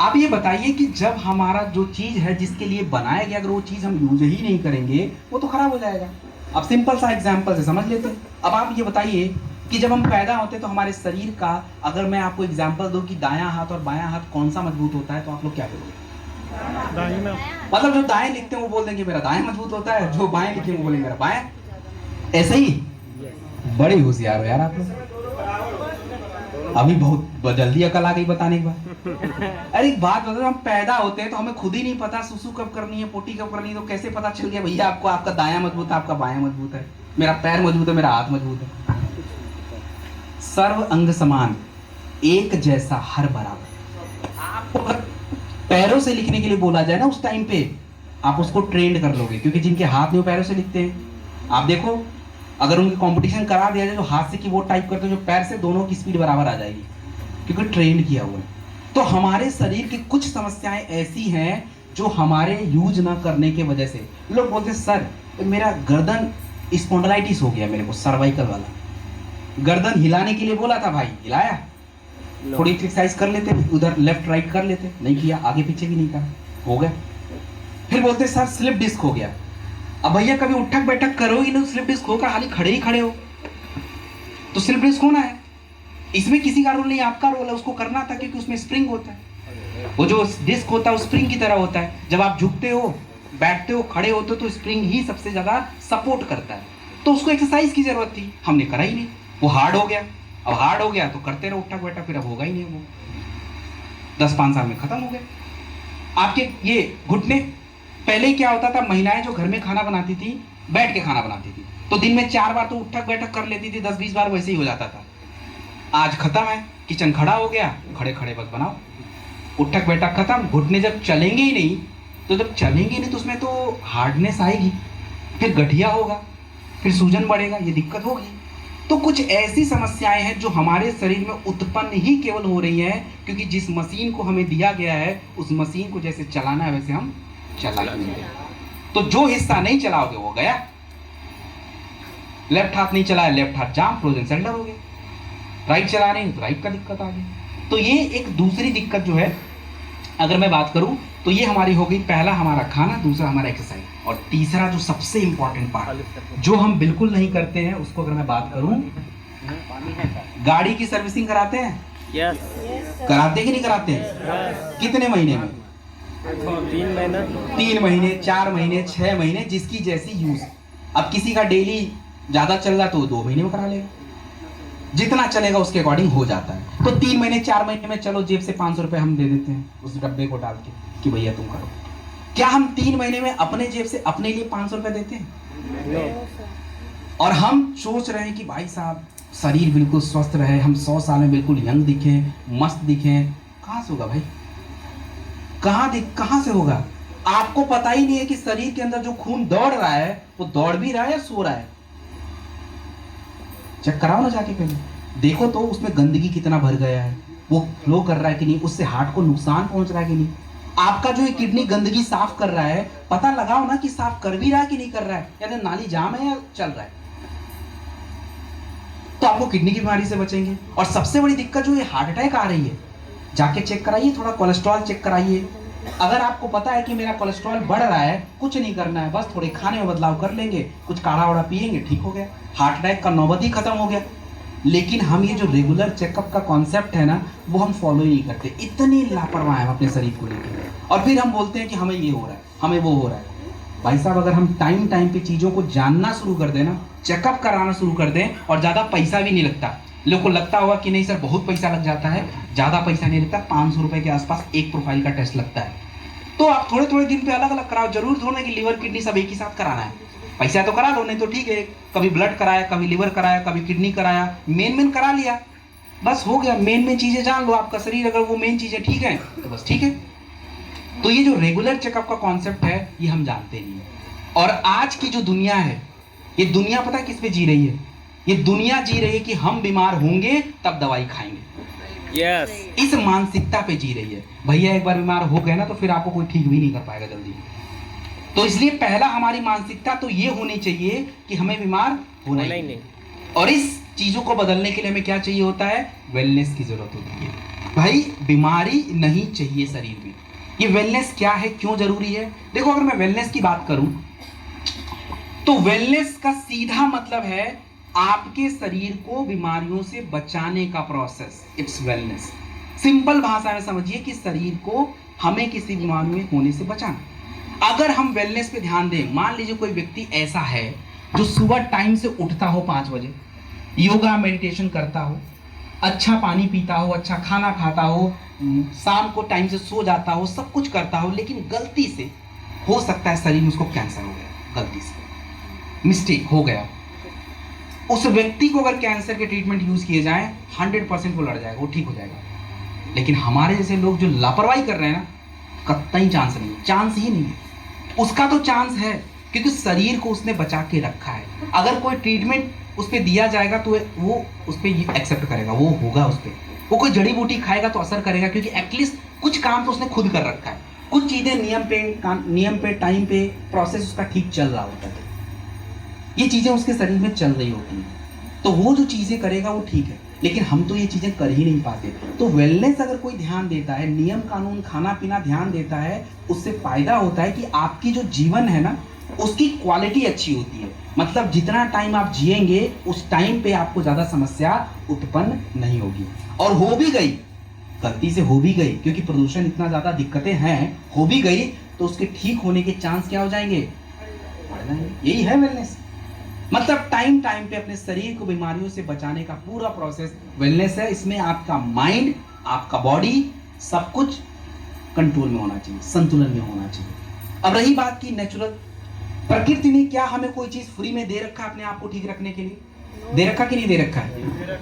आप ये बताइए कि जब हमारा जो चीज है जिसके लिए बनाया गया, अगर वो चीज हम यूज ही नहीं करेंगे वो तो खराब हो जाएगा। अब सिंपल सा एग्जांपल से समझ लेते हैं। अब आप ये बताइए कि जब हम पैदा होते हैं तो हमारे शरीर का, अगर मैं आपको एग्जांपल दूं कि दायां हाथ और बायां हाथ कौन सा मजबूत होता है, तो आप लोग क्या करोगे? मतलब जो दाएं लिखते हैं वो बोल देंगे मेरा दाएं मजबूत होता है, जो बाएं लिखे वो बोलेंगे मेरा बाएं। ऐसे ही बड़े होशियार हो यार आप लोग, अभी बहुत जल्दी अकल आ गई बताने के बाद। अरे एक बात बताओ, हम पैदा होते हैं तो हमें खुद ही नहीं पता सुसु कब करनी है, पोटी कब करनी है, तो कैसे पता चल गया भैया आपको आपका दायां मजबूत है, आपका बायां मजबूत है, मेरा पैर मजबूत है, मेरा हाथ मजबूत है। सर्व अंग समान, एक जैसा, हर बराबर। आपको अगर पैरों से लिखने के लिए बोला जाए ना उस टाइम पे, आप उसको ट्रेंड कर लोगे, क्योंकि जिनके हाथ नहीं वो पैरों से लिखते हैं। आप देखो अगर उनकी कंपटीशन करा दिया जाए जो हाथ से कीबोर्ड टाइप करते हैं, जो पैर से, दोनों की स्पीड बराबर आ जाएगी, क्योंकि ट्रेंड किया हुआ है। तो हमारे शरीर की कुछ समस्याएं ऐसी हैं जो हमारे यूज ना करने की वजह से, लोग बोलते हैं सर मेरा गर्दन स्पॉन्डिलाइटिस हो गया, मेरे को सर्वाइकल वाला। गर्दन हिलाने के लिए बोला था भाई, हिलाया? थोड़ी एक्सरसाइज कर लेते, उधर लेफ्ट राइट कर लेते, नहीं किया, आगे पीछे भी नहीं करा, हो गया। फिर बोलते सर स्लिप डिस्क हो गया। अब भैया कभी उठक बैठक करो ही ना, स्लिप डिस्क होगा, खाली खड़े ही खड़े हो तो स्लिप डिस्क होना है। इसमें किसी का रोल नहीं, आपका रोल है उसको करना था, क्योंकि उसमें स्प्रिंग होता है। वो जो डिस्क होता है वो स्प्रिंग की तरह होता है। जब आप झुकते हो, बैठते हो, खड़े होते हो तो स्प्रिंग ही सबसे ज्यादा सपोर्ट करता है। तो उसको एक्सरसाइज की जरूरत थी, हमने करा ही नहीं, वो हार्ड हो गया। अब हार्ड हो गया तो करते रहो उठक बैठक, फिर अब होगा ही नहीं। वो 10-5 साल में खत्म हो गया। आपके ये घुटने, पहले क्या होता था, महिलाएं जो घर में खाना बनाती थी बैठ के खाना बनाती थी, तो दिन में 4 बार तो उठक बैठक कर लेती थी, 10-20 बार वैसे ही हो जाता था। आज खत्म है, किचन खड़ा हो गया, खड़े खड़े बस बनाओ, उठक बैठक खत्म। घुटने जब चलेंगे ही नहीं, तो जब चलेंगे नहीं तो उसमें तो हार्डनेस आएगी, फिर गठिया होगा, फिर सूजन बढ़ेगा, ये दिक्कत होगी। तो कुछ ऐसी समस्याएं हैं जो हमारे शरीर में उत्पन्न ही केवल हो रही हैं क्योंकि जिस मशीन को हमें दिया गया है उस मशीन को जैसे चलाना है वैसे हम चला नहीं रहे। तो जो हिस्सा नहीं चलाओगे वो गया। लेफ्ट हाथ नहीं चलाया, लेफ्ट हाथ जाम, फ्रोजन सेंटर हो गया। राइट चला रहे हैं तो राइट का दिक्कत आ गई। तो ये एक दूसरी दिक्कत जो है, अगर मैं बात करूं तो ये हमारी हो गई, पहला हमारा खाना, दूसरा हमारा एक्सरसाइज, और तीसरा जो सबसे इंपॉर्टेंट पार्ट जो हम बिल्कुल नहीं करते हैं उसको अगर मैं बात करूं, गाड़ी की सर्विसिंग कराते हैं? यस। कराते कि नहीं कराते हैं? कितने महीने में? 3 महीना, 3 महीने, 4 महीने, 6 महीने, जिसकी जैसी यूज। अब किसी का डेली ज्यादा चल रहा है तो 2 महीने में करा लेगा, जितना चलेगा उसके अकॉर्डिंग हो जाता है। तो 3 महीने 4 महीने में चलो जेब से 500 रुपए हम दे देते हैं उस डब्बे को डाल के कि भैया तुम करो। क्या हम 3 महीने में अपने जेब से अपने लिए 500 रुपए देते हैं? और हम सोच रहे हैं कि भाई साहब शरीर बिल्कुल स्वस्थ रहे, हम 100 साल में बिल्कुल यंग दिखे, मस्त दिखे। कहां से होगा भाई? कहां से होगा? आपको पता ही नहीं है कि शरीर के अंदर जो खून दौड़ रहा है वो दौड़ भी रहा है या सो रहा है। चेक कराओ ना जाके, पहले देखो तो उसमें गंदगी कितना भर गया है, वो फ्लो कर रहा है कि नहीं, उससे हार्ट को नुकसान पहुंच रहा है कि नहीं। आपका जो ये किडनी गंदगी साफ कर रहा है, पता लगाओ ना कि साफ कर भी रहा है कि नहीं कर रहा है, यानी नाली जाम है या चल रहा है। तो आपको किडनी की बीमारी से बचेंगे। और सबसे बड़ी दिक्कत जो ये हार्ट अटैक आ रही है, जाके चेक कराइए, थोड़ा कोलेस्ट्रॉल चेक कराइए। अगर आपको पता है कि मेरा कोलेस्ट्रॉल बढ़ रहा है, कुछ नहीं करना है, बस थोड़े खाने में बदलाव कर लेंगे, कुछ काढ़ा वाढ़ा पिएंगे, ठीक हो गया, हार्ट अटैक का नौबत ही खत्म हो गया। लेकिन हम ये जो रेगुलर चेकअप का कॉन्सेप्ट है ना, वो हम फॉलो ही नहीं करते। इतनी लापरवाह है अपने शरीर को लेकर, और फिर हम बोलते हैं कि हमें ये हो रहा है, हमें वो हो रहा है। भाई साहब, अगर हम टाइम टाइम पे चीज़ों को जानना शुरू कर दें ना, चेकअप कराना शुरू कर दें, और ज़्यादा पैसा भी नहीं लगता। लोगों को लगता होगा कि नहीं सर बहुत पैसा लग जाता है, ज़्यादा पैसा नहीं लगता, 500 रुपये के आसपास एक प्रोफाइल का टेस्ट लगता है। तो आप थोड़े थोड़े दिन पे अलग अलग कराओ, जरूर थोड़ा कि लीवर किडनी सब एक ही साथ कराना है। पैसा तो करा लो, नहीं तो ठीक है, कभी ब्लड कराया, कभी लिवर कराया, कभी किडनी कराया, मेन करा लिया, बस हो गया। मेन चीजें जान लो, आपका शरीर अगर वो मेन चीजें ठीक है तो बस ठीक है। तो ये जो रेगुलर चेकअप का कॉन्सेप्ट है ये हम जानते नहीं है। और आज की जो दुनिया है, ये दुनिया पता है किस पे जी रही है? ये दुनिया जी रही है कि हम बीमार होंगे तब दवाई खाएंगे। यस। इस मानसिकता पे जी रही है। भैया एक बार बीमार हो गए ना तो फिर आपको कोई ठीक भी नहीं कर पाएगा जल्दी। तो इसलिए पहला हमारी मानसिकता तो ये होनी चाहिए कि हमें बीमार होना ही नहीं। और इस चीजों को बदलने के लिए हमें क्या चाहिए होता है? वेलनेस की जरूरत होती है। भाई बीमारी नहीं चाहिए शरीर में। ये वेलनेस क्या है, क्यों जरूरी है? देखो, अगर मैं वेलनेस की बात करूं तो वेलनेस का सीधा मतलब है आपके शरीर को बीमारियों से बचाने का प्रोसेस, इट्स वेलनेस। सिंपल भाषा में समझिए कि शरीर को हमें किसी बीमारी में होने से बचाना। अगर हम वेलनेस पे ध्यान दें, मान लीजिए कोई व्यक्ति ऐसा है जो सुबह टाइम से उठता हो 5 बजे, योगा मेडिटेशन करता हो, अच्छा पानी पीता हो, अच्छा खाना खाता हो, शाम को टाइम से सो जाता हो, सब कुछ करता हो, लेकिन गलती से हो सकता है शरीर में उसको कैंसर हो गया, गलती से मिस्टेक हो गया। उस व्यक्ति को अगर कैंसर के ट्रीटमेंट यूज किए जाए 100% वो लड़ जाएगा, वो ठीक हो जाएगा। लेकिन हमारे जैसे लोग जो लापरवाही कर रहे हैं ना, कतई चांस नहीं, चांस ही नहीं है। उसका तो चांस है क्योंकि शरीर को उसने बचा के रखा है। अगर कोई ट्रीटमेंट उस पर दिया जाएगा तो वो उस पर एक्सेप्ट करेगा, वो होगा उस पर। वो कोई जड़ी बूटी खाएगा तो असर करेगा, क्योंकि एटलीस्ट कुछ काम तो उसने खुद कर रखा है, कुछ चीजें नियम पे टाइम पे प्रोसेस उसका ठीक चल रहा होता है, ये चीजें उसके शरीर में चल रही होती हैं, तो वो जो चीजें करेगा वो ठीक है। लेकिन हम तो ये चीजें कर ही नहीं पाते। तो वेलनेस अगर कोई ध्यान देता है, नियम कानून खाना पीना ध्यान देता है, उससे फायदा होता है कि आपकी जो जीवन है ना उसकी क्वालिटी अच्छी होती है। मतलब जितना टाइम आप जिएंगे उस टाइम पे आपको ज्यादा समस्या उत्पन्न नहीं होगी। और हो भी गई, गलती से हो भी गई, क्योंकि प्रदूषण इतना ज्यादा दिक्कतें हैं, हो भी गई तो उसके ठीक होने के चांस क्या हो जाएंगे, बढ़ जाएंगे। यही है वेलनेस। मतलब टाइम टाइम पे अपने शरीर को बीमारियों से बचाने का पूरा प्रोसेस वेलनेस है। इसमें आपका माइंड, आपका बॉडी, सब कुछ कंट्रोल में होना चाहिए, संतुलन में होना चाहिए। अब रही बात की नेचुरल, प्रकृति ने क्या हमें कोई चीज फ्री में दे रखा है अपने आप को ठीक रखने के लिए? दे रखा कि नहीं दे रखा है?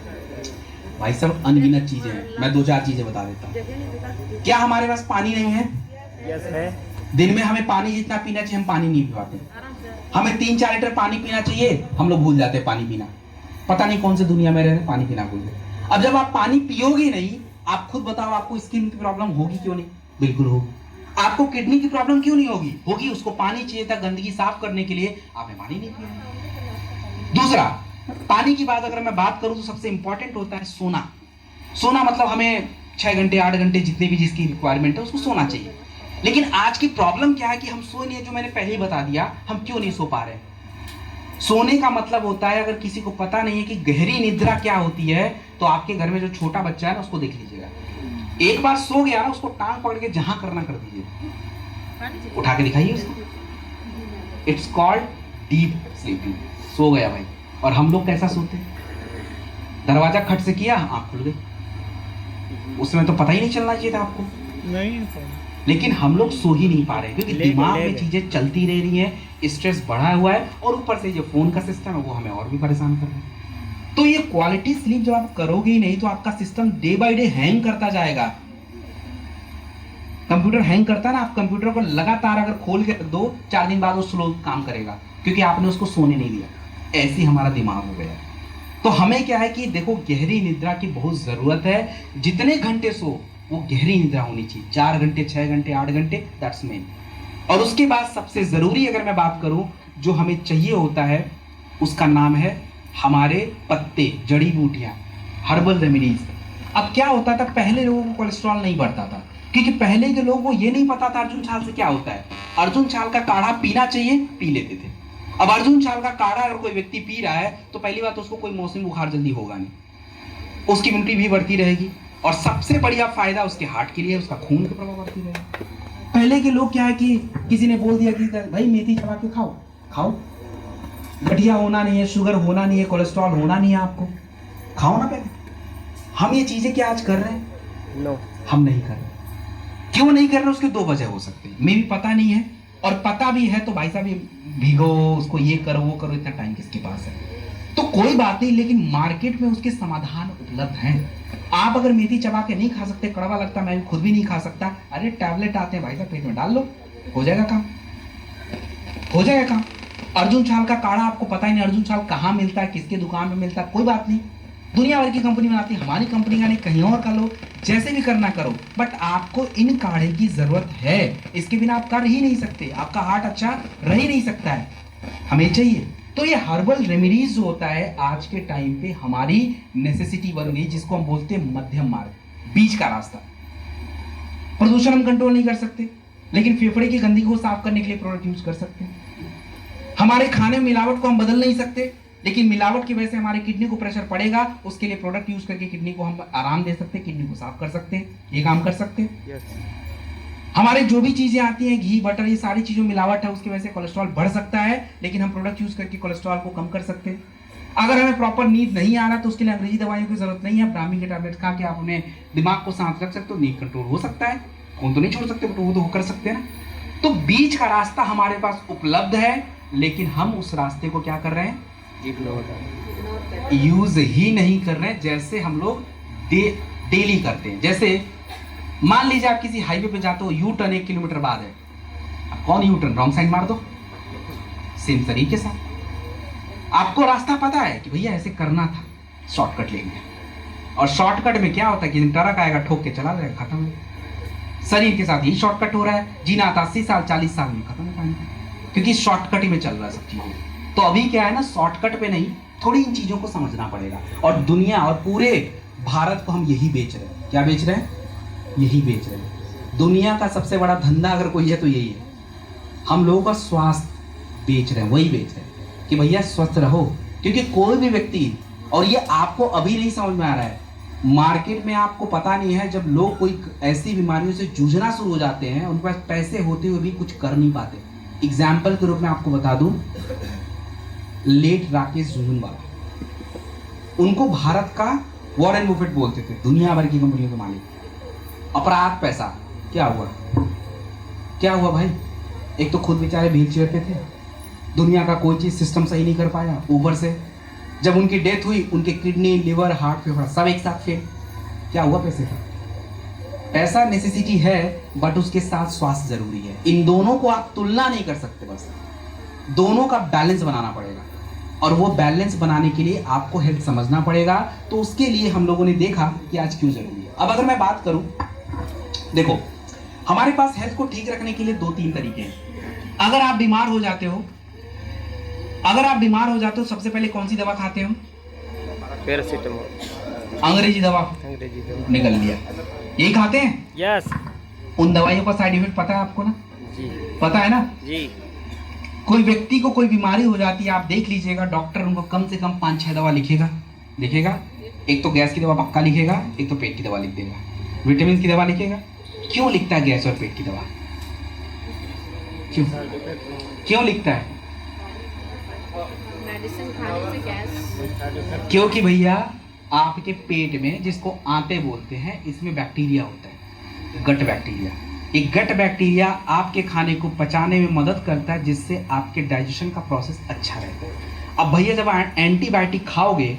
भाई सब अनगिनत चीजें हैं, मैं 2-4 चीजें बता देता हूँ। क्या हमारे पास पानी नहीं है? यस है। दिन में हमें पानी जितना पीना चाहिए हम पानी नहीं पी पाते। हमें 3-4 लीटर पानी पीना चाहिए, हम लोग भूल जाते हैं पानी पीना। पता नहीं कौन सी दुनिया में रह रहे, पानी पीना भूल गए। अब जब आप पानी पियोगे नहीं, आप खुद बताओ आपको स्किन की प्रॉब्लम होगी क्यों नहीं? बिल्कुल होगी। आपको किडनी की प्रॉब्लम क्यों नहीं होगी? होगी। उसको पानी चाहिए था गंदगी साफ करने के लिए, आपने पानी नहीं पिया। दूसरा, पानी की बात अगर मैं बात करूं तो सबसे इंपॉर्टेंट होता है सोना। सोना मतलब हमें 6 घंटे 8 घंटे जितने भी जिसकी रिक्वायरमेंट है उसको सोना चाहिए। लेकिन आज की प्रॉब्लम क्या है कि हम सो नहीं है, जो मैंने पहले ही बता दिया, हम क्यों नहीं सो पा रहे। सोने का मतलब होता है, अगर किसी को पता नहीं है कि गहरी निद्रा क्या होती है, तो आपके घर में जो छोटा बच्चा है ना उसको देख लीजिएगा, एक बार सो गया ना उसको टांग पकड़ के जहां करना कर दीजिए, उठा के दिखाइए उसको। It's called deep sleeping. सो गया भाई। और हम लोग कैसा सोते हैं? दरवाजा खट से किया, आंख खुल गई, उसमें तो पता ही नहीं चलना चाहिए था आपको। नहीं, लेकिन हम लोग सो ही नहीं पा रहे क्योंकि दिमाग में चीजें चलती रह रही हैं, स्ट्रेस बढ़ा हुआ है, और ऊपर से जो फोन का सिस्टम है वो हमें और भी परेशान कर रहा है। तो ये क्वालिटी स्लीप जब आप करोगे ही नहीं तो आपका system day by day hang करता जाएगा। कंप्यूटर हैंग करता है ना, आप कंप्यूटर को लगातार अगर खोल के रख दो, 4 दिन बाद वो स्लो काम करेगा क्योंकि आपने उसको सोने नहीं दिया। ऐसे ही हमारा दिमाग हो गया। तो हमें क्या है कि देखो, गहरी निद्रा की बहुत जरूरत है। जितने घंटे सो वो गहरी निद्रा होनी चाहिए, 4 घंटे 6 घंटे 8 घंटे, दैट्स मेन। और उसके बाद सबसे जरूरी अगर मैं बात करूं जो हमें चाहिए होता है, उसका नाम है हमारे पत्ते, जड़ी बूटियां, हर्बल रेमेडीज। अब क्या होता था, पहले लोगों को कोलेस्ट्रॉल नहीं बढ़ता था क्योंकि पहले के लोगों को ये नहीं पता था अर्जुन छाल से क्या होता है। अर्जुन छाल का काढ़ा पीना चाहिए, पी लेते थे। अब अर्जुन छाल का काढ़ा अगर कोई व्यक्ति पी रहा है तो पहली बात उसको कोई मौसमी बुखार जल्दी होगा नहीं, उसकी इम्यूनिटी भी बढ़ती रहेगी, और सबसे बढ़िया फायदा उसके हार्ट के लिए, उसका खून का प्रभाव बढ़ती रहेगा। पहले के लोग क्या है कि किसी ने बोल दिया कि भाई मेथी चबा के खाओ, खाओ, गठिया होना नहीं है, शुगर होना नहीं है, कोलेस्ट्रॉल होना नहीं है, आपको खाओ ना पहले। हम ये चीजें क्या आज कर रहे हैं? नो, हम नहीं कर रहे। क्यों नहीं कर रहे? उसके 2 वजह हो सकते हैं। मे भी पता नहीं है, और पता भी है तो भाई साहब ये भिगो उसको, ये करो वो करो, इतना टाइम किसके पास है? तो कोई बात नहीं, लेकिन मार्केट में उसके समाधान उपलब्ध हैं। आप अगर मेथी चबा के नहीं खा सकते, कड़वा लगता, मैं भी खुद भी नहीं खा सकता, अरे टैबलेट आते हैं भाई साहब, पेट में डाल लो, हो जाएगा काम, हो जाएगा काम। अर्जुन छाल का काढ़ा आपको पता ही नहीं अर्जुन छाल कहाँ मिलता है, किसके दुकान में मिलता है, कोई बात नहीं, दुनिया भर की कंपनी बनाती है, हमारी कंपनी का नहीं, कहीं और का लो, जैसे भी करना करो, बट आपको इन काढ़े की जरूरत है। इसके बिना आप कर ही नहीं सकते, आपका हार्ट अच्छा रह ही नहीं सकता है, हमें चाहिए। तो ये हर्बल रेमेडीज जो होता है आज के टाइम पे हमारी नेसेसिटी बन गई, जिसको हम बोलते हैं मध्यम मार्ग, बीच का रास्ता। प्रदूषण हम कंट्रोल नहीं कर सकते, लेकिन फेफड़े की गंदगी को साफ करने के लिए प्रोडक्ट यूज कर सकते हैं। हमारे खाने में मिलावट को हम बदल नहीं सकते, लेकिन मिलावट की वजह से हमारे किडनी को प्रेशर पड़ेगा, उसके लिए प्रोडक्ट यूज करके किडनी को हम आराम दे सकते हैं, किडनी को साफ कर सकते हैं, ये काम कर सकते हैं। यस। हमारे जो भी चीजें आती हैं, घी बटर, ये सारी चीजों में मिलावट है, उसकी वजह से कोलेस्ट्रॉल बढ़ सकता है, लेकिन हम प्रोडक्ट यूज करके कोलेस्ट्रॉल को कम कर सकते हैं। अगर हमें प्रॉपर नींद नहीं आ रहा तो उसके लिए अंग्रेजी दवाइयों की जरूरत नहीं है, ब्राह्मी के टैबलेट खा के आप अपने दिमाग को शांत रख सकते हो, नींद कंट्रोल हो सकता है। खून तो नहीं छोड़ सकते, बट वो तो कर सकते हैं ना। तो बीच का रास्ता हमारे पास उपलब्ध है, लेकिन हम उस रास्ते को क्या कर रहे हैं? यूज ही नहीं कर रहे हैं, जैसे हम लोग डेली करते हैं। जैसे मान लीजिए आप किसी हाईवे पे जाते हो, यू टर्न 1 किलोमीटर बाद है, अब कौन यू टर्न, रॉन्ग साइड मार दो। सेम तरीके से आपको रास्ता पता है कि भैया ऐसे करना था, शॉर्टकट लेंगे, और शॉर्टकट में क्या होता है कि ट्रक आएगा ठोक के चला जाएगा, खत्म हो। शरीर के साथ यही शॉर्टकट हो रहा है, जीना था 80 साल 40 साल में खत्म हो पाएंगे, क्योंकि शॉर्टकट ही में चल रहा है सब चीजें। तो अभी क्या है ना, शॉर्टकट पे नहीं, थोड़ी इन चीजों को समझना पड़ेगा। और दुनिया और पूरे भारत को हम यही बेच रहे हैं। क्या बेच रहे हैं? यही बेच रहे हैं। दुनिया का सबसे बड़ा धंधा अगर कोई है तो यही है। हम लोगों का स्वास्थ्य बेच रहे हैं, वही बेच रहे हैं कि भैया स्वस्थ रहो। क्योंकि कोई भी व्यक्ति, और ये आपको अभी नहीं समझ में आ रहा है, मार्केट में आपको पता नहीं है, जब लोग कोई ऐसी बीमारियों से जूझना शुरू हो जाते हैं, उनके पास पैसे होते हुए भी कुछ कर नहीं पाते। एग्जाम्पल के रूप में आपको बता दूं, लेट राकेश झुनझुनवाला, उनको भारत का वॉरेन बुफेट बोलते थे, दुनिया भर की कंपनियों के मालिक। अपराध पैसा, क्या हुआ? क्या हुआ भाई? एक तो खुद बेचारे व्हील चेयर पे थे, दुनिया का कोई चीज सिस्टम सही नहीं कर पाया, ऊपर से जब उनकी डेथ हुई, उनके किडनी, लिवर, हार्ट, फेफड़ा सब एक साथ फेल। क्या हुआ पैसे का? पैसा नेसेसिटी है, बट उसके साथ स्वास्थ्य जरूरी है। इन दोनों को आप तुलना नहीं कर सकते, बस दोनों का बैलेंस बनाना पड़ेगा। और वो बैलेंस बनाने के लिए आपको हेल्थ समझना पड़ेगा। तो उसके लिए हम लोगों ने देखा कि आज क्यों जरूरी है। अब अगर मैं बात करूं, देखो हमारे पास हेल्थ को ठीक रखने के लिए 2-3 तरीके हैं। अगर आप बीमार हो जाते हो, सबसे पहले कौन सी दवा खाते हो? पैरासीटामोल। अंग्रेजी दवा। अंग्रेजी दवा। निकल लिया, यही खाते हैं। यस। उन दवाइयों का साइड इफेक्ट पता है आपको ना? जी। पता है ना? जी। कोई व्यक्ति को कोई बीमारी हो जाती है, आप देख लीजिएगा, डॉक्टर उनको कम से कम 5-6 दवा लिखेगा। एक तो गैस की दवा पक्का लिखेगा, एक तो पेट की दवा लिख देगा, विटामिन की दवा लिखेगा। क्यों लिखता है गैस और पेट की दवा? क्यों लिखता है? मेडिसिन खाने से गैस। क्योंकि भैया आपके पेट में, जिसको आंते बोलते हैं, इसमें बैक्टीरिया होता है, गट बैक्टीरिया। एक गट बैक्टीरिया आपके खाने को पचाने में मदद करता है, जिससे आपके डाइजेशन का प्रोसेस अच्छा रहता है। अब भैया जब एंटीबायोटिक खाओगे,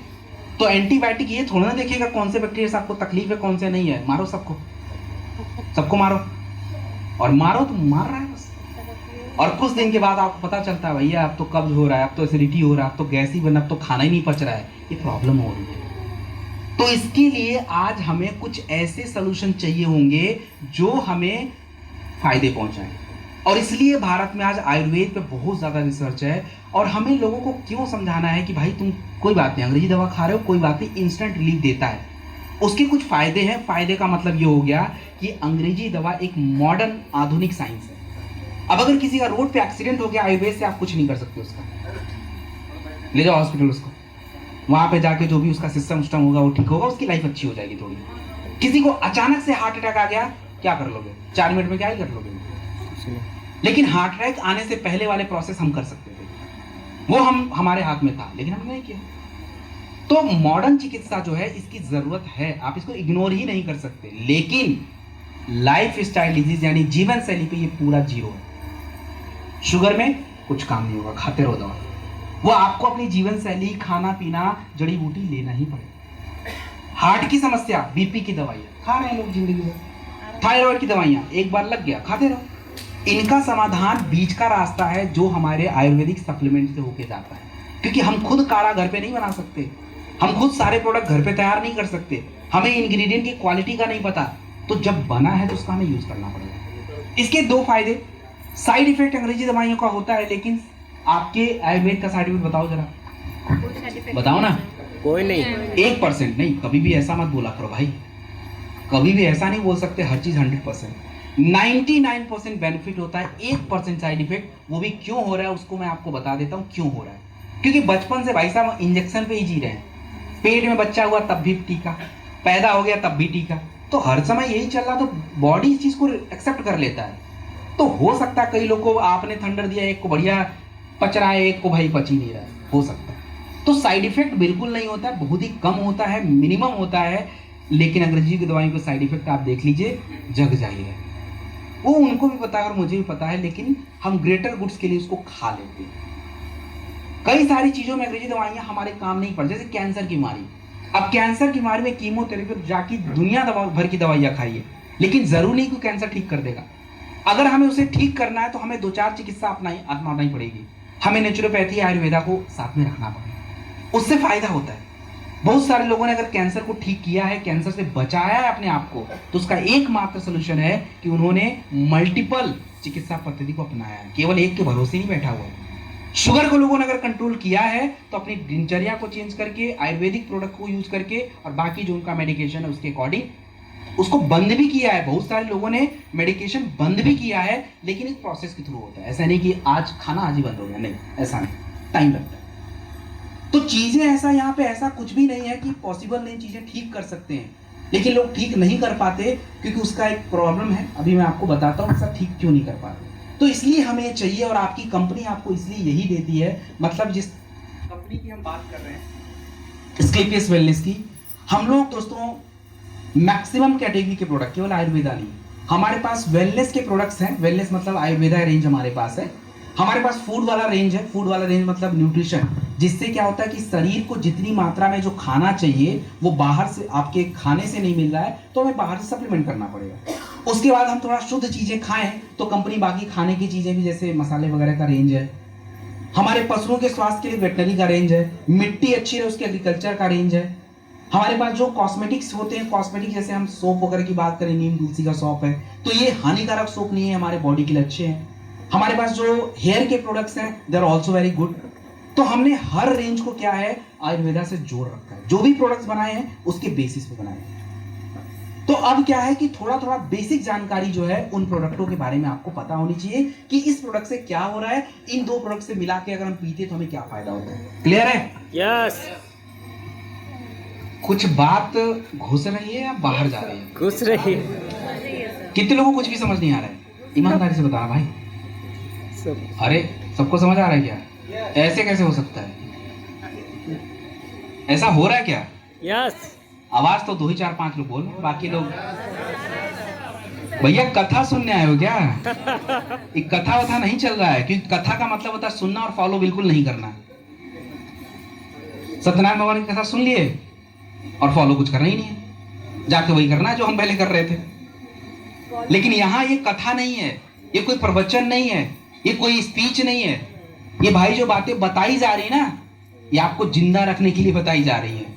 तो एंटीबायोटिक ये थोड़ा ना देखेगा कौन से बैक्टीरिया से आपको तकलीफ है, कौन से नहीं है। मारो सबको मारो, और मारो तो मार रहा है बस। और कुछ दिन के बाद आपको पता चलता है भैया अब तो कब्ज हो रहा है, अब तो एसिडिटी हो रहा है, अब तो गैस ही बना, अब तो खाना ही नहीं पच रहा है, ये प्रॉब्लम हो रही है। तो इसके लिए आज हमें कुछ ऐसे सलूशन चाहिए होंगे जो हमें फायदे पहुंचाएं। और इसलिए भारत में आज आयुर्वेद पे बहुत ज़्यादा रिसर्च है। और हमें लोगों को क्यों समझाना है कि भाई तुम कोई बात नहीं, अंग्रेजी दवा खा रहे हो, कोई बात नहीं, इंस्टेंट रिलीफ देता है, उसके कुछ फायदे हैं। फायदे का मतलब ये हो गया कि अंग्रेजी दवा एक मॉडर्न आधुनिक साइंस है। अब अगर किसी का रोड पे एक्सीडेंट हो गया, आयुर्वेद से आप कुछ नहीं कर सकते उसका, ले जाओ हॉस्पिटल उसको, वहां पे जाके जो भी उसका सिस्टम होगा वो ठीक होगा, उसकी लाइफ अच्छी हो जाएगी थोड़ी। किसी को अचानक से हार्ट अटैक आ गया, क्या कर लोगे? 4 मिनट में क्या ही कर लोगे? लेकिन हार्ट अटैक आने से पहले वाले प्रोसेस हम कर सकते थे, वो हमारे हाथ में था, लेकिन हमने नहीं किया। तो मॉडर्न चिकित्सा जो है, इसकी जरूरत है, आप इसको इग्नोर ही नहीं कर सकते। लेकिन लाइफ स्टाइल डिजीज यानी जीवन शैली पे ये पूरा 0 है। शुगर में कुछ काम नहीं होगा, खाते रहो दवा। वो आपको अपनी जीवन शैली, खाना पीना, जड़ी बूटी लेना ही पड़ेगा। हार्ट की समस्या, बीपी की दवाइयाँ खा रहे हैं लोग जिंदगी में, थायराइड की दवाइयाँ एक बार लग गया, खाते रहो। इनका समाधान बीच का रास्ता है, जो हमारे आयुर्वेदिक सप्लीमेंट से होके जाता है। क्योंकि हम खुद काढ़ा घर पे नहीं बना सकते, हम खुद सारे प्रोडक्ट घर पे तैयार नहीं कर सकते, हमें इंग्रेडिएंट की क्वालिटी का नहीं पता। तो जब बना है तो उसका हमें यूज करना पड़ेगा। इसके 2 फायदे, साइड इफेक्ट अंग्रेजी दवाइयों का होता है, लेकिन आपके आयुर्वेद का साइड इफेक्ट बताओ जरा, बताओ ना। कोई नहीं। 1% नहीं, कभी भी ऐसा मत बोला करो भाई, कभी भी ऐसा नहीं बोल सकते। हर चीज 100%, 99% बेनिफिट होता है, 1% साइड इफेक्ट। वो भी क्यों हो रहा है उसको मैं आपको बता देता हूँ क्यों हो रहा है। क्योंकि बचपन से भाई साहब इंजेक्शन पे ही जी रहे हैं। पेट में बच्चा हुआ तब भी टीका, पैदा हो गया तब भी टीका, तो हर समय यही चल रहा, तो बॉडी इस चीज को एक्सेप्ट कर लेता है। तो हो सकता है कई लोग को आपने थंडर दिया, एक को बढ़िया पच रहा है, एक को भाई पच ही नहीं रहा है, हो सकता है। तो साइड इफेक्ट बिल्कुल नहीं होता है, बहुत ही कम होता है, मिनिमम होता है। लेकिन अंग्रेजी की दवाइयों के साइड इफेक्ट आप देख लीजिए, जग जाइए। वो उनको भी पता है और मुझे भी पता है, लेकिन हम ग्रेटर गुड्स के लिए उसको खा लेते हैं। कई सारी चीजों में अंग्रेजी दवाइयां हमारे काम नहीं पड़, जैसे कैंसर की बीमारी। अब कैंसर की बीमारी में कीमोथेरेपी जाके दुनिया भर की दवाइयां खाइए, लेकिन जरूर नहीं कि कैंसर ठीक कर देगा। अगर हमें उसे ठीक करना है तो हमें 2-4 चिकित्सा अपनानी पड़ेगी। हमें नेचुरोपैथी, आयुर्वेदा को साथ में रखना पड़ेगा, उससे फायदा होता है। बहुत सारे लोगों ने अगर कैंसर को ठीक किया है, कैंसर से बचाया है अपने आप को, तो उसका एकमात्र सोल्यूशन है कि उन्होंने मल्टीपल चिकित्सा पद्धति को अपनाया है, केवल एक के भरोसे नहीं बैठा हुआ है। शुगर को लोगों ने अगर कंट्रोल किया है तो अपनी दिनचर्या को चेंज करके, आयुर्वेदिक प्रोडक्ट को यूज करके, और बाकी जो उनका मेडिकेशन है उसके अकॉर्डिंग उसको बंद भी किया है, बहुत सारे लोगों ने मेडिकेशन बंद भी किया है, लेकिन एक प्रोसेस के थ्रू होता है। ऐसा नहीं कि आज खाना आज ही बंद हो गया, नहीं, ऐसा नहीं, टाइम लगता है। तो चीजें ऐसा यहाँ पे ऐसा कुछ भी नहीं है कि पॉसिबल नहीं, चीजें ठीक कर सकते हैं, लेकिन लोग ठीक नहीं कर पाते क्योंकि उसका एक प्रॉब्लम है। अभी मैं आपको बताता हूँ ऐसा ठीक क्यों नहीं कर पाते। तो इसलिए हमें चाहिए, और आपकी कंपनी आपको इसलिए यही देती है, मतलब जिस कंपनी की हम बात कर रहे हैं स्क्लेपियस वेलनेस की, हम लोग दोस्तों मैक्सिमम कैटेगरी के प्रोडक्ट, केवल आयुर्वेदा नहीं, हमारे पास वेलनेस के प्रोडक्ट्स हैं। वेलनेस मतलब आयुर्वेदा रेंज हमारे पास है। हमारे पास फूड वाला रेंज है। फूड वाला रेंज मतलब न्यूट्रिशन, जिससे क्या होता है कि शरीर को जितनी मात्रा में जो खाना चाहिए वो बाहर से आपके खाने से नहीं मिल रहा है, तो हमें बाहर से सप्लीमेंट करना पड़ेगा। उसके बाद हम थोड़ा शुद्ध चीजें खाएं तो कंपनी बाकी खाने की चीजें भी, जैसे मसाले वगैरह का रेंज है। हमारे पशुओं के स्वास्थ्य के लिए वेटनरी का रेंज है। मिट्टी अच्छी है उसके एग्रीकल्चर का रेंज है। हमारे पास जो कॉस्मेटिक्स होते हैं, कॉस्मेटिक जैसे हम सोप वगैरह की बात करें, नीम तुलसी का सोप है, तो ये हानिकारक सोप नहीं है, हमारे बॉडी के लिए अच्छे हैं। हमारे पास जो हेयर के प्रोडक्ट्स हैं they are also very good. तो हमने हर रेंज को क्या है आयुर्वेदा से जोड़ रखा है। जो भी प्रोडक्ट्स बनाए हैं उसके बेसिस पे बनाए हैं। तो अब क्या है कि थोड़ा थोड़ा बेसिक जानकारी जो है उन प्रोडक्टों के बारे में आपको पता होनी चाहिए कि इस प्रोडक्ट से क्या हो रहा है, इन दो प्रोडक्ट से मिला के अगर हम पीते तो हमें क्या फायदा होता है। क्लियर है? यस। कुछ बात घुस रही है या बाहर जा रही है? घुस रही है। कितने लोगों को कुछ भी समझ नहीं आ रहा है? ईमानदारी से बताना भाई। सब अरे सबको समझ आ रहा है क्या? ऐसे कैसे हो सकता है? ऐसा हो रहा है क्या? यस। आवाज तो 2 ही 4 5 लोग बोल, बाकी लोग भैया कथा सुनने आए हो क्या? एक कथा वथा नहीं चल रहा है, क्योंकि कथा का मतलब होता है सुनना और फॉलो बिल्कुल नहीं करना। सत्यनारायण भगवान की कथा सुन लिए और फॉलो कुछ करना ही नहीं है, जाके वही करना है जो हम पहले कर रहे थे। लेकिन यहाँ ये कथा नहीं है, ये कोई प्रवचन नहीं है, ये कोई स्पीच नहीं है। ये भाई जो बातें बताई जा रही ना, ये आपको जिंदा रखने के लिए बताई जा रही है।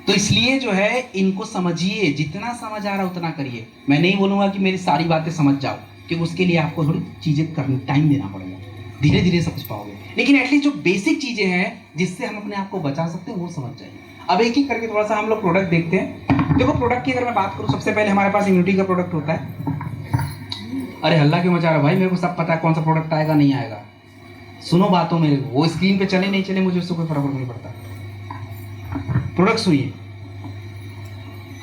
तो इसलिए जो है इनको समझिए, जितना समझ आ रहा उतना करिए। मैं नहीं बोलूंगा कि मेरी सारी बातें समझ जाओ, क्योंकि उसके लिए आपको थोड़ी चीजें करने टाइम देना पड़ेगा, धीरे धीरे समझ पाओगे। लेकिन एटलीस्ट जो बेसिक चीजें हैं जिससे हम अपने आप को बचा सकते हैं वो समझ जाइए। अब एक एक करके थोड़ा सा हम लोग प्रोडक्ट देखते हैं। देखो प्रोडक्ट की अगर मैं बात करूं, सबसे पहले हमारे पास इम्यूनिटी का प्रोडक्ट होता है। अरे हल्ला क्यों मचा रहा भाई? मेरे को सब पता है कौन सा प्रोडक्ट आएगा नहीं आएगा। सुनो बातों मेरे को, वो स्क्रीन पे चले नहीं चले मुझे उससे कोई फर्क नहीं पड़ता। प्रोडक्ट सुनिए।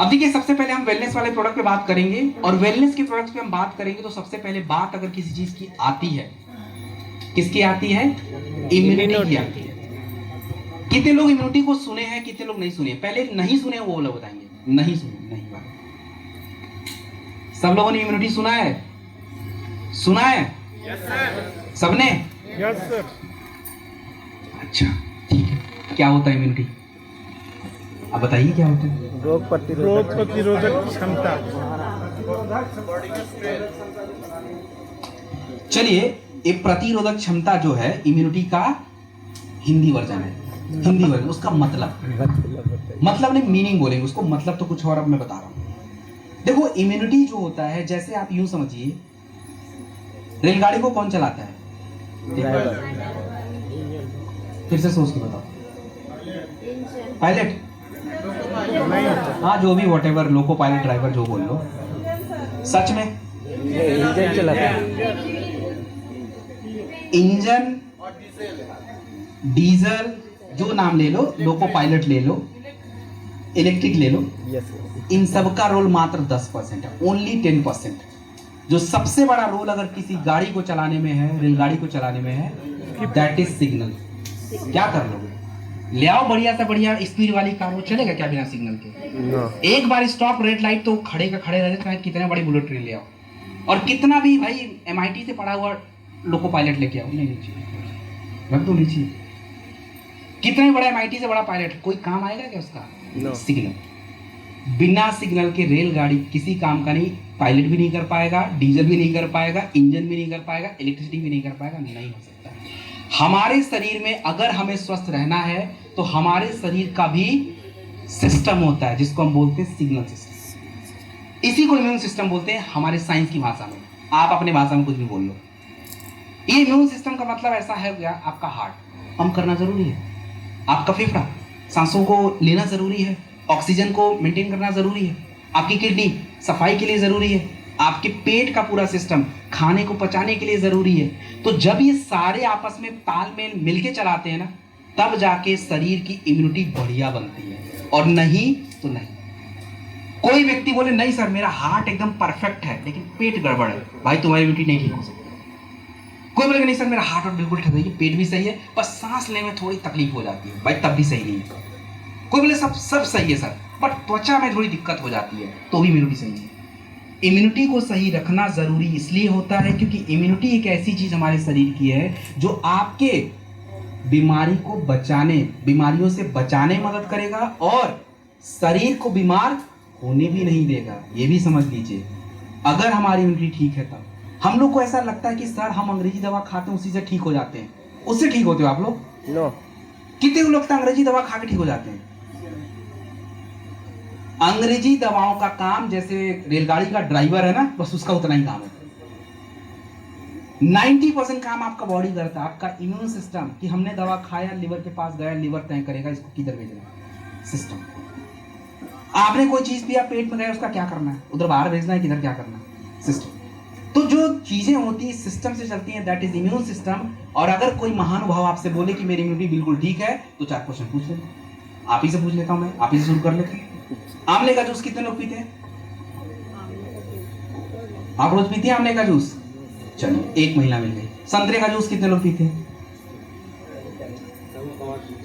अब देखिए सबसे पहले हम वेलनेस वाले प्रोडक्ट पे बात करेंगे, और वेलनेस के प्रोडक्ट्स पे हम बात करेंगे तो सबसे पहले बात अगर किसी चीज की आती है, किसकी आती है? इम्यूनिटी की आती है। कितने लोग इम्यूनिटी को सुने हैं, कितने लोग नहीं सुने? पहले नहीं सुने वो लोग बताएंगे। नहीं सुने, नहीं बात। सब लोगों ने इम्यूनिटी सुना है? सुना है? Yes sir. सबने? Yes sir. अच्छा ठीक है। क्या होता है इम्यूनिटी? अब बताइए क्या होता है? रोग प्रतिरोधक क्षमता। चलिए, ये प्रतिरोधक क्षमता जो है इम्यूनिटी का हिंदी वर्जन है। हिंदी वर्जन उसका मतलब नहीं, मीनिंग बोलेंगे उसको, मतलब तो कुछ और अब मैं बता रहा हूं। देखो इम्यूनिटी जो होता है, जैसे आप यूं समझिए, रेलगाड़ी को कौन चलाता है? फिर से सोच के बताओ। पायलट? हाँ जो भी व्हाटएवर, लोको पायलट, ड्राइवर जो बोल लो। सच में इंजन चलाता है। इंजन, डीजल, जो नाम ले लो, लोको पायलट ले लो, इलेक्ट्रिक ले लो, यस। इन सब का रोल मात्र 10% है, ओनली 10%। जो सबसे बड़ा रोल अगर किसी गाड़ी को चलाने में है, रेलगाड़ी को चलाने में है, दैट इज सिग्नल। क्या कर लोगे? ले आओ बढ़िया से बढ़िया स्पीड वाली कार, वो चलेगा क्या बिना सिग्नल के? एक बार स्टॉप रेड लाइट तो खड़े का खड़े रह जाते हैं। कितने बड़ी बुलेट ट्रेन ले आओ, और कितना भी भाई MIT से पढ़ा हुआ लोको पायलट लेके आओ, नहीं नीचे रख दो नीचे। कितने बड़ा MIT से बड़ा पायलट, कोई काम आएगा क्या उसका? No. सिग्नल। बिना सिग्नल के रेलगाड़ी किसी काम का नहीं। पायलट भी नहीं कर पाएगा, डीजल भी नहीं कर पाएगा, इंजन भी नहीं कर पाएगा, इलेक्ट्रिसिटी भी नहीं कर पाएगा, नहीं हो सकता। हमारे शरीर में अगर हमें स्वस्थ रहना है तो हमारे शरीर का भी सिस्टम होता है जिसको हम बोलते हैं सिग्नल सिस्टम। इसी को इम्यून सिस्टम बोलते हैं हमारे साइंस की भाषा में। आप अपने भाषा में कुछ भी बोल लो। ये इम्यून सिस्टम का मतलब ऐसा है गया, आपका हार्ट पंप करना जरूरी है, आपका फेफड़ा सांसों को लेना जरूरी है, ऑक्सीजन को मेंटेन करना जरूरी है, आपकी किडनी सफाई के लिए जरूरी है, आपके पेट का पूरा सिस्टम खाने को पचाने के लिए जरूरी है। तो जब ये सारे आपस में तालमेल मिलके चलाते हैं ना, तब जाके शरीर की इम्यूनिटी बढ़िया बनती है, और नहीं तो नहीं। कोई व्यक्ति बोले नहीं सर मेरा हार्ट एकदम परफेक्ट है लेकिन पेट गड़बड़ है, भाई तुम्हारी इम्यूनिटी नहीं ठीक हो सकती। कोई बोलेगा नहीं सर मेरा हार्ट और बिल्कुल ठीक है, पेट भी सही है, बस सांस लेने में थोड़ी तकलीफ हो जाती है, भाई तब भी सही नहीं है। कोई बोले सब सही है सर, बट त्वचा में थोड़ी दिक्कत हो जाती है, तो भी इम्यूनिटी सही है। इम्यूनिटी को सही रखना जरूरी इसलिए होता है क्योंकि इम्यूनिटी एक ऐसी चीज हमारे शरीर की है जो आपके बीमारी को बचाने, बीमारियों से बचाने में मदद करेगा और शरीर को बीमार होने भी नहीं देगा। ये भी समझ लीजिए, अगर हमारी इम्यूनिटी ठीक है तब। हम लोग को ऐसा लगता है कि सर हम अंग्रेजी दवा खाते हैं उसी से ठीक हो जाते हैं, उससे ठीक होते हो आप लोग? नो। कितने लोग अंग्रेजी दवा खा के ठीक हो जाते हैं? अंग्रेजी दवाओं का काम जैसे रेलगाड़ी का ड्राइवर है ना, बस उसका उतना ही काम है। 90% काम आपका बॉडी करता है, आपका इम्यून सिस्टम, कि हमने दवा खाया, लिवर के पास गया, लिवर तय करेगा इसको किधर भेजना, सिस्टम। आपने कोई चीज पिया, पेट में गया, उसका क्या करना है, उधर बाहर भेजना है, किधर क्या करना है, सिस्टम। तो जो चीजें होती है सिस्टम से चलती हैं, दैट इज इम्यून सिस्टम। और अगर कोई महानुभाव आपसे बोले कि मेरी इम्यूनिटी बिल्कुल ठीक है, तो 4 क्वेश्चन पूछ लेना। आप ही से पूछ लेता हूं मैं, आप ही से शुरू कर लेते हैं। आंवले का जूस कितने लोग पीते हैं? आप रोज पीते हैं आंवले का जूस? चलो एक महिला मिल गई। संतरे का जूस कितने लोग पीते हैं?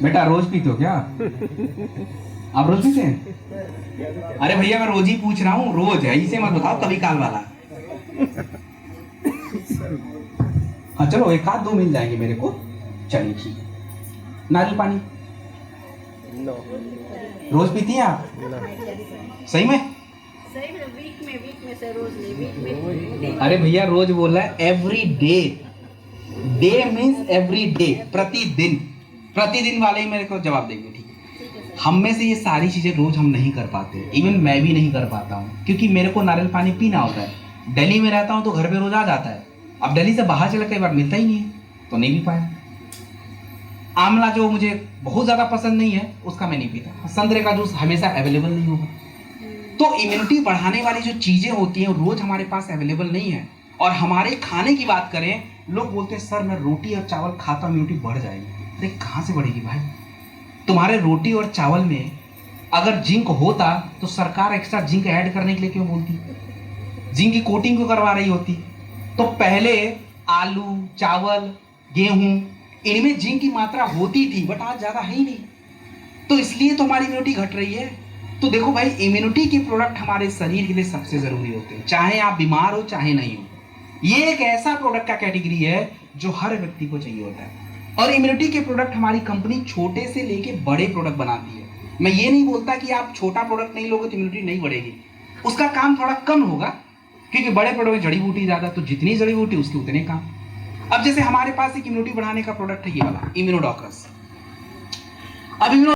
बेटा रोज पीते हो क्या? आप रोज पीते हैं? अरे भैया मैं रोज ही पूछ रहा हूँ, रोज है, इसे मत बताओ कभी काल वाला। हाँ चलो 1 आध 2 मिल जाएंगे मेरे को, चलिए ठीक है। नारियल पानी नो। रोज पीती हैं आप? सही में? सही में वीक में से रोज नहीं, वीक में। अरे भैया रोज बोल रहा है every day, day means every day, प्रतिदिन। प्रतिदिन वाले ही मेरे को जवाब देंगे, ठीक है। हम में से ये सारी चीजें रोज हम नहीं कर पाते, इवन मैं भी नहीं कर पाता हूँ, क्योंकि मेरे को नारियल पानी पीना होता है। दिल्ली में रहता हूँ तो घर पे रोज आ जाता है, अब दिल्ली से बाहर चला कई बार मिलता ही नहीं है, तो नहीं पी पाया। आंवला जो मुझे बहुत ज्यादा पसंद नहीं है उसका मैं नहीं पीता। संतरे का जूस हमेशा अवेलेबल नहीं होगा। तो इम्यूनिटी बढ़ाने वाली जो चीजें होती हैं रोज हमारे पास अवेलेबल नहीं है। और हमारे खाने की बात करें, लोग बोलते हैं सर मैं रोटी और चावल खाता हूं इम्यूनिटी बढ़ जाएगी। अरे कहाँ से बढ़ेगी भाई? तुम्हारे रोटी और चावल में अगर जिंक होता तो सरकार एक्स्ट्रा जिंक ऐड करने के लिए क्यों बोलती? जिंक की कोटिंग क्यों करवा रही होती? तो पहले आलू, चावल, गेहूं, इनमें जिंक की मात्रा होती थी, बट आज ज्यादा है ही नहीं, तो इसलिए तो हमारी इम्यूनिटी घट रही है। तो देखो भाई, इम्यूनिटी के प्रोडक्ट हमारे शरीर के लिए सबसे जरूरी होते हैं, चाहे आप बीमार हो चाहे नहीं हो। ये एक ऐसा प्रोडक्ट का कैटेगरी है जो हर व्यक्ति को चाहिए होता है। और इम्यूनिटी के प्रोडक्ट हमारी कंपनी छोटे से लेके बड़े प्रोडक्ट बनाती है। मैं ये नहीं बोलता कि आप छोटा प्रोडक्ट नहीं लोगे तो इम्यूनिटी नहीं बढ़ेगी, उसका काम थोड़ा कम होगा, क्योंकि बड़े प्रोडक्ट में जड़ी बूटी ज्यादा, तो जितनी जड़ी बूटी उसके उतने काम। अब जैसे हमारे पास एक इम्यूनिटी बढ़ाने का प्रोडक्ट है ये वाला इम्यूनोडॉकर्स। अब